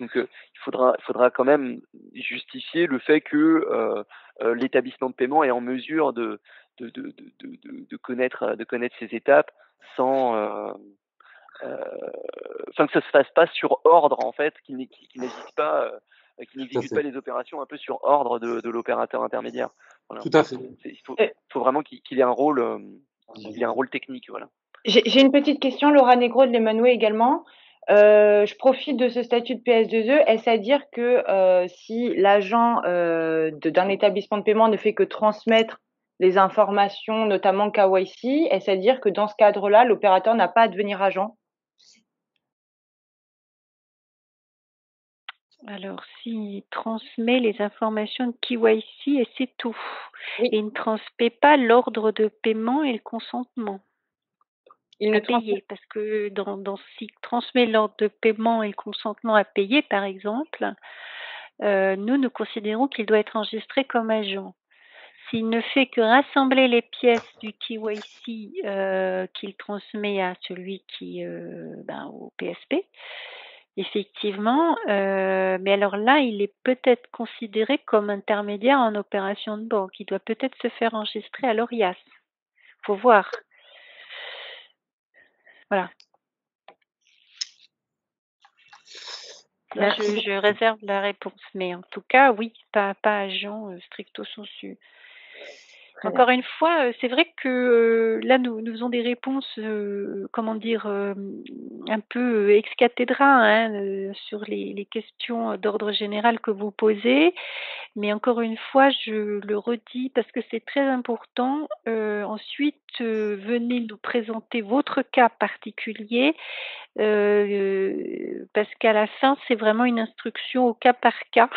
Donc, il faudra quand même justifier le fait que l'établissement de paiement est en mesure de connaître ces étapes sans que ça se fasse pas sur ordre, en fait, qu'il n'existe pas les opérations un peu sur ordre de l'opérateur intermédiaire. Voilà. Tout à fait. Il faut vraiment qu'il ait un rôle technique, voilà. J'ai une petite question, Laura Negro de l'Emmanuel également. Je profite de ce statut de PS2E. Est-ce à dire que si l'agent d'un établissement de paiement ne fait que transmettre les informations, notamment KYC, est-ce à dire que dans ce cadre-là, l'opérateur n'a pas à devenir agent? Alors, s'il transmet les informations de KYC et c'est tout. Oui. Et il ne transmet pas l'ordre de paiement et le consentement. Il ne payer, parce que s'il transmet l'ordre de paiement et le consentement à payer, par exemple, nous considérons qu'il doit être enregistré comme agent. S'il ne fait que rassembler les pièces du KYC qu'il transmet à celui au PSP, effectivement, mais alors là, il est peut-être considéré comme intermédiaire en opération de banque. Il doit peut-être se faire enregistrer à l'ORIAS. Faut voir. Voilà. Là, je réserve la réponse, mais en tout cas, oui, pas agent stricto sensu. Encore une fois, c'est vrai que là, nous faisons des réponses, un peu ex cathedra sur les questions d'ordre général que vous posez. Mais encore une fois, je le redis parce que c'est très important. Ensuite, venez nous présenter votre cas particulier parce qu'à la fin, c'est vraiment une instruction au cas par cas.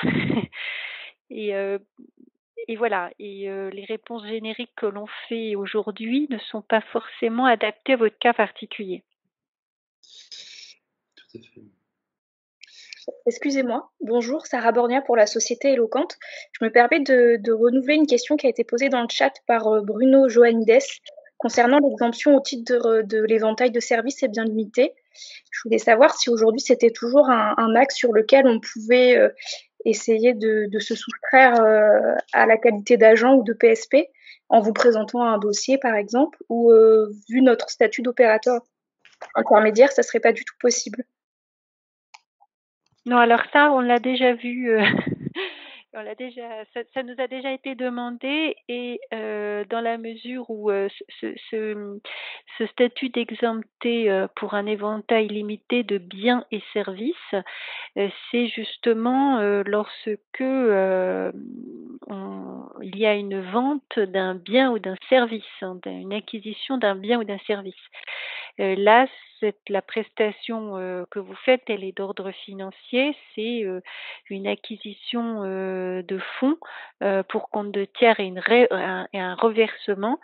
Et voilà, les réponses génériques que l'on fait aujourd'hui ne sont pas forcément adaptées à votre cas particulier. Tout à fait. Excusez-moi, bonjour, Sarah Borgna pour la société Eloquente. Je me permets de renouveler une question qui a été posée dans le chat par Bruno Joannides concernant l'exemption au titre de l'éventail de services et biens limités. Je voulais savoir si aujourd'hui c'était toujours un axe sur lequel on pouvait essayer de se soustraire à la qualité d'agent ou de PSP en vous présentant un dossier par exemple, ou vu notre statut d'opérateur intermédiaire, ça serait pas du tout possible. Non, alors ça, on l'a déjà vu. Ça nous a déjà été demandé et dans la mesure où ce statut d'exempté pour un éventail limité de biens et services, c'est justement lorsque il y a une vente d'un bien ou d'un service, une acquisition d'un bien ou d'un service. Là, la prestation que vous faites, elle est d'ordre financier, c'est une acquisition de fonds pour compte de tiers et un reversement.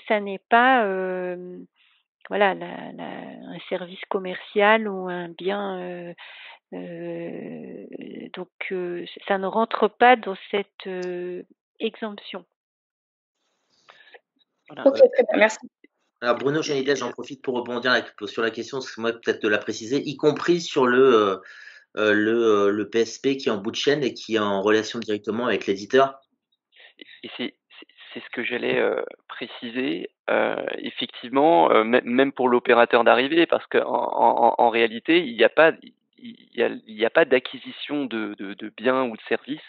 Ça n'est pas un service commercial ou un bien. Donc, ça ne rentre pas dans cette exemption. Voilà. Ok, très bien, merci. Alors Bruno Joannides, j'en profite pour rebondir sur la question, parce que moi peut-être de la préciser, y compris sur le PSP qui est en bout de chaîne et qui est en relation directement avec l'éditeur. Et c'est ce que j'allais préciser, effectivement, même pour l'opérateur d'arrivée, parce qu'en réalité, il n'y a pas d'acquisition de biens ou de services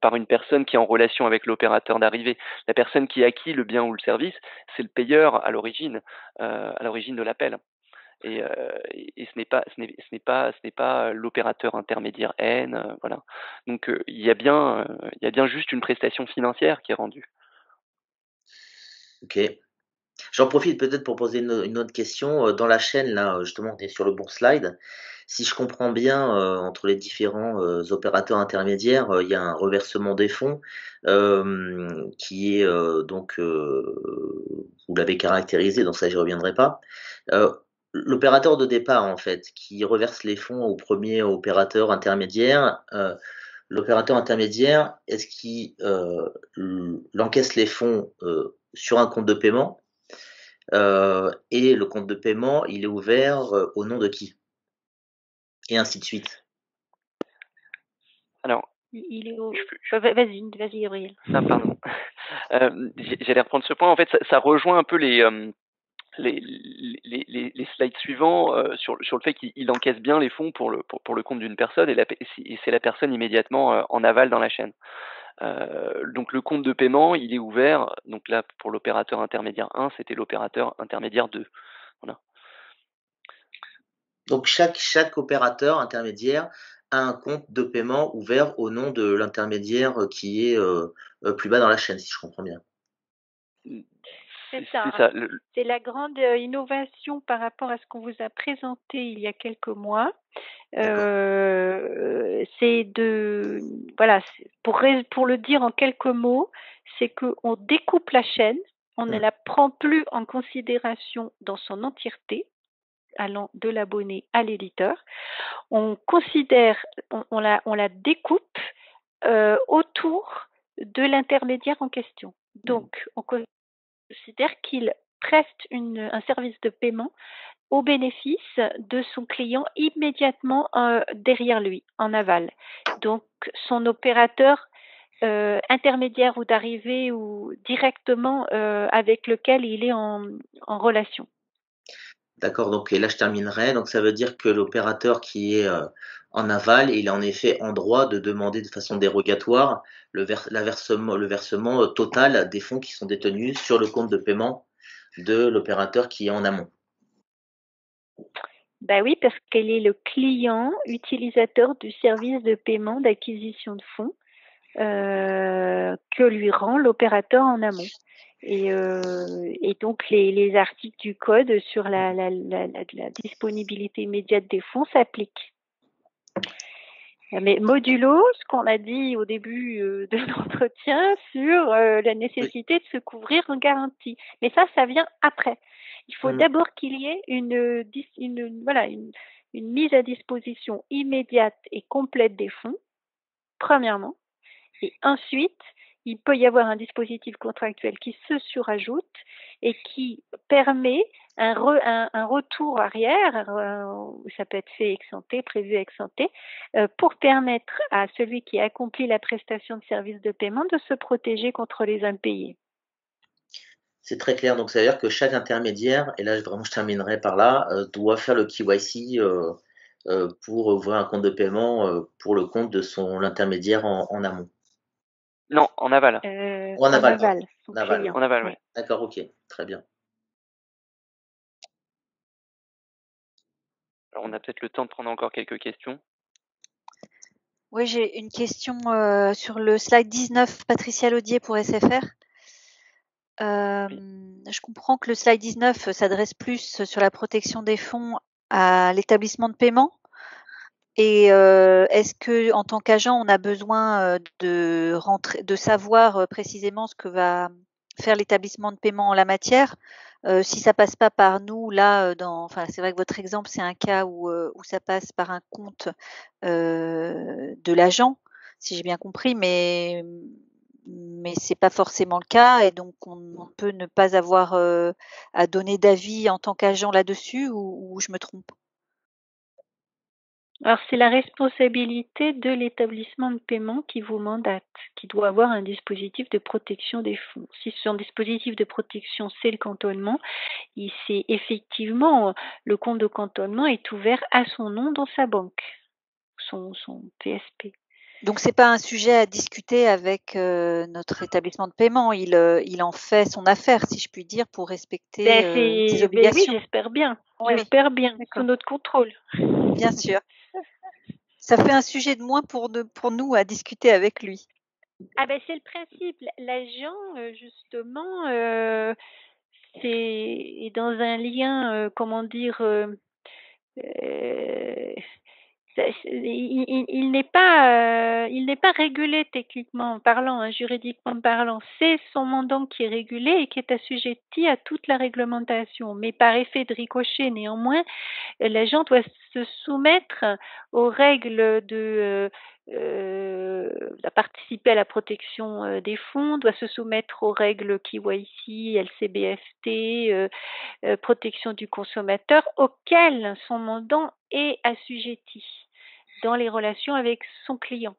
par une personne qui est en relation avec l'opérateur d'arrivée. La personne qui acquit le bien ou le service, c'est le payeur à l'origine de l'appel. Et ce n'est pas l'opérateur intermédiaire N, voilà. Donc il y a bien juste une prestation financière qui est rendue. Ok. J'en profite peut-être pour poser une autre question. Dans la chaîne, là, justement, on est sur le bon slide. Si je comprends bien, entre les différents opérateurs intermédiaires, il y a un reversement des fonds qui est donc, vous l'avez caractérisé, donc ça, j'y reviendrai pas. L'opérateur de départ, en fait, qui reverse les fonds au premier opérateur intermédiaire, l'opérateur intermédiaire, est-ce qu'il encaisse les fonds sur un compte de paiement? Et le compte de paiement, il est ouvert au nom de qui? Et ainsi de suite. Alors, Il est au... Vas-y, Gabriel. ah, pardon. J'allais reprendre ce point. En fait, ça rejoint un peu les slides suivants sur le fait qu'il encaisse bien les fonds pour le compte d'une personne et c'est la personne immédiatement en aval dans la chaîne. Donc le compte de paiement, il est ouvert. Donc là, pour l'opérateur intermédiaire 1, c'était l'opérateur intermédiaire 2. Voilà. Donc chaque opérateur intermédiaire a un compte de paiement ouvert au nom de l'intermédiaire qui est plus bas dans la chaîne, si je comprends bien. C'est ça. C'est la grande innovation par rapport à ce qu'on vous a présenté il y a quelques mois. C'est pour le dire en quelques mots, c'est qu'on découpe la chaîne, on ne la prend plus en considération dans son entièreté, allant de l'abonné à l'éditeur. On considère, on la découpe autour de l'intermédiaire en question. Donc, on considère qu'il preste un service de paiement au bénéfice de son client immédiatement derrière lui, en aval. Donc, son opérateur intermédiaire ou d'arrivée ou directement avec lequel il est en relation. D'accord, donc et là je terminerai. Donc ça veut dire que l'opérateur qui est en aval, il est en effet en droit de demander de façon dérogatoire le versement total des fonds qui sont détenus sur le compte de paiement de l'opérateur qui est en amont. Ben oui, parce qu'elle est le client utilisateur du service de paiement d'acquisition de fonds que lui rend l'opérateur en amont. Et donc les articles du code sur la disponibilité immédiate des fonds s'appliquent. Mais modulo ce qu'on a dit au début de l'entretien sur la nécessité de se couvrir en garantie. Mais ça vient après. Il faut d'abord qu'il y ait une mise à disposition immédiate et complète des fonds, premièrement. Et ensuite, il peut y avoir un dispositif contractuel qui se surajoute et qui permet un retour arrière, ça peut être fait ex-ante, prévu ex-ante, pour permettre à celui qui accomplit la prestation de service de paiement de se protéger contre les impayés. C'est très clair, donc ça veut dire que chaque intermédiaire, et là vraiment je terminerai par là, doit faire le KYC pour ouvrir un compte de paiement pour le compte de l'intermédiaire en amont. Non, en aval. En aval. En aval, oui. D'accord, ok, très bien. Alors, on a peut-être le temps de prendre encore quelques questions. Oui, j'ai une question sur le slide 19, Patricia Laudier pour SFR. Je comprends que le slide 19 s'adresse plus sur la protection des fonds à l'établissement de paiement. Et est-ce que, en tant qu'agent, on a besoin de savoir précisément ce que va faire l'établissement de paiement en la matière? Si ça passe pas par nous, là, c'est vrai que votre exemple, c'est un cas où ça passe par un compte de l'agent, si j'ai bien compris, mais c'est pas forcément le cas, et donc on peut ne pas avoir à donner d'avis en tant qu'agent là-dessus, ou je me trompe? Alors, c'est la responsabilité de l'établissement de paiement qui vous mandate, qui doit avoir un dispositif de protection des fonds. Si son dispositif de protection, c'est le cantonnement, c'est effectivement, le compte de cantonnement est ouvert à son nom dans sa banque, son PSP. Donc, c'est pas un sujet à discuter avec notre établissement de paiement. Il en fait son affaire, si je puis dire, pour respecter ses obligations. Oui, j'espère bien. J'espère bien, sous notre contrôle. Bien sûr. Ça fait un sujet de moins pour nous à discuter avec lui. Ah ben c'est le principe. L'agent, justement, est dans un lien, comment dire, euh, il n'est pas régulé techniquement parlant, hein, juridiquement parlant. C'est son mandant qui est régulé et qui est assujetti à toute la réglementation. Mais par effet de ricochet, néanmoins, l'agent doit se soumettre aux règles de participer à la protection des fonds, doit se soumettre aux règles KYC, LCBFT, protection du consommateur, auxquelles son mandant est assujetti dans les relations avec son client.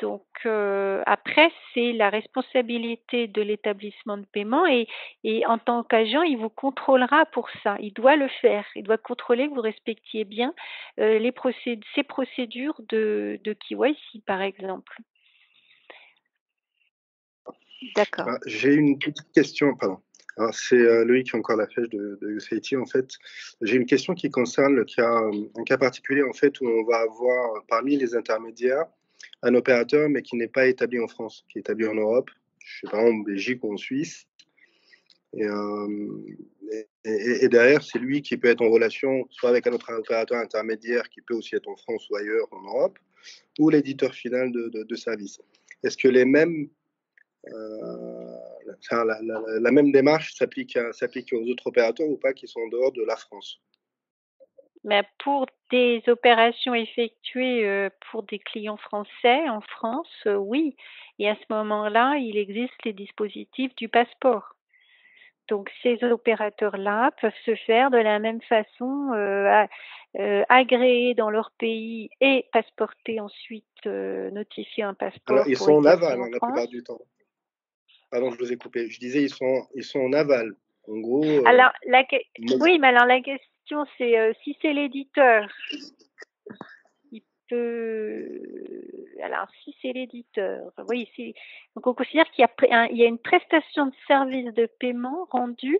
Donc après, c'est la responsabilité de l'établissement de paiement et en tant qu'agent, il vous contrôlera pour ça. Il doit le faire. Il doit contrôler que vous respectiez bien ces procédures de KYC, par exemple. D'accord. J'ai une petite question, pardon. Alors, c'est Loïc qui a encore la flèche de USIT, en fait. J'ai une question qui concerne un cas particulier, en fait, où on va avoir parmi les intermédiaires un opérateur, mais qui n'est pas établi en France, qui est établi en Europe, je sais pas, en Belgique ou en Suisse. Et derrière, c'est lui qui peut être en relation soit avec un autre opérateur intermédiaire qui peut aussi être en France ou ailleurs en Europe, ou l'éditeur final de service. Est-ce que les mêmes la même démarche s'applique aux autres opérateurs ou pas qui sont en dehors de la France? Mais pour des opérations effectuées pour des clients français en France, oui. Et à ce moment-là, il existe les dispositifs du passeport. Donc ces opérateurs-là peuvent se faire de la même façon, agréés dans leur pays et passeporter ensuite, notifier un passeport Alors, ils pour sont en établir aval en la plupart France. du temps. Pardon, je vous ai coupé. Je disais, ils sont en aval. En gros, Alors, oui, mais alors la question c'est si c'est l'éditeur, il peut. Alors, si c'est l'éditeur, oui, donc on considère qu'il y a une prestation de service de paiement rendue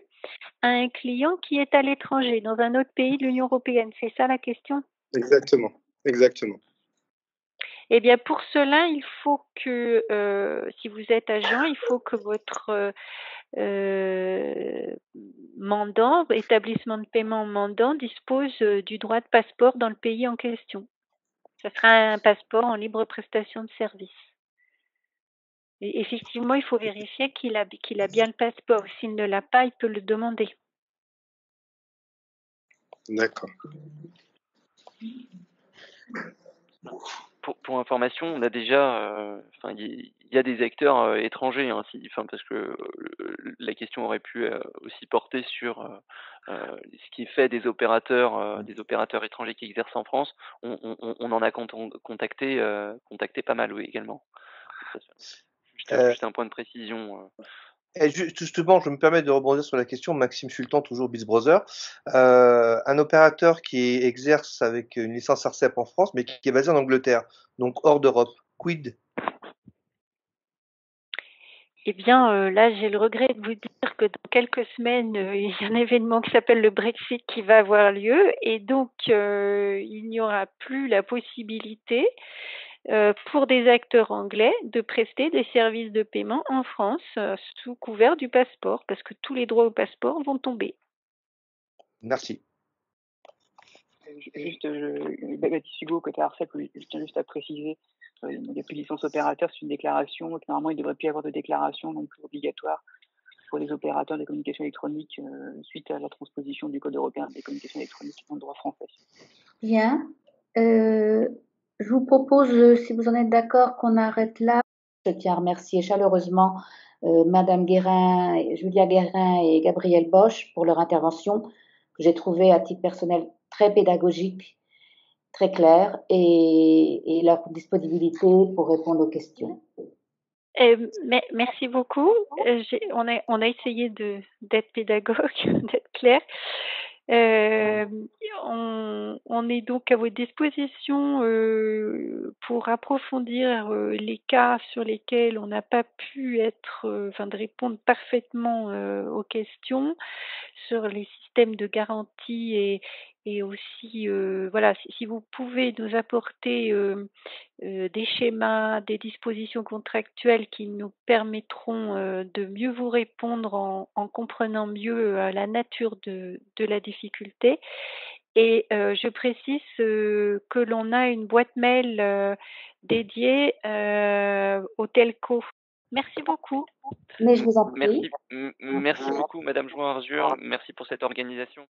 à un client qui est à l'étranger, dans un autre pays de l'Union européenne. C'est ça la question? exactement, exactement. Eh bien, pour cela, il faut que, si vous êtes agent, il faut que votre mandant, établissement de paiement mandant, dispose du droit de passeport dans le pays en question. Ça sera un passeport en libre prestation de service. Et effectivement, il faut vérifier qu'il a bien le passeport. S'il ne l'a pas, il peut le demander. D'accord. Pour information, on a déjà, il y a des acteurs étrangers, hein, parce que la question aurait pu aussi porter sur ce qui est fait des opérateurs étrangers qui exercent en France. On en a contacté pas mal, oui, également. Juste un point de précision. Et justement, je me permets de rebondir sur la question, Maxime Sultan, toujours Biz Brother. Un opérateur qui exerce avec une licence ARCEP en France, mais qui est basé en Angleterre, donc hors d'Europe, quid? Eh bien, là, j'ai le regret de vous dire que dans quelques semaines, il y a un événement qui s'appelle le Brexit qui va avoir lieu et donc il n'y aura plus la possibilité pour des acteurs anglais de prester des services de paiement en France sous couvert du passeport parce que tous les droits au passeport vont tomber. Merci. Juste, Baptiste Hugo, côté ARCEP, je tiens juste à préciser, il n'y a plus de licence opérateur, c'est une déclaration, donc normalement il ne devrait plus y avoir de déclaration non plus obligatoire pour les opérateurs des communications électroniques suite à la transposition du Code européen des communications électroniques dans le droit français. Bien. Je vous propose, si vous en êtes d'accord, qu'on arrête là. Je tiens à remercier chaleureusement Madame Guérin, Julia Guérin et Gabriel Bosch pour leur intervention, que j'ai trouvée à titre personnel très pédagogique, très claire, et leur disponibilité pour répondre aux questions. Merci beaucoup. On a essayé d'être pédagogue, d'être clair. On est donc à votre disposition pour approfondir les cas sur lesquels on n'a pas pu de répondre parfaitement aux questions sur les systèmes de garantie et aussi, voilà, si vous pouvez nous apporter des schémas, des dispositions contractuelles qui nous permettront de mieux vous répondre en comprenant mieux la nature de la difficulté. Et je précise que l'on a une boîte mail dédiée au telco. Merci beaucoup. Mais je vous en prie. Merci beaucoup, Madame Jouin-Arzur. Merci pour cette organisation.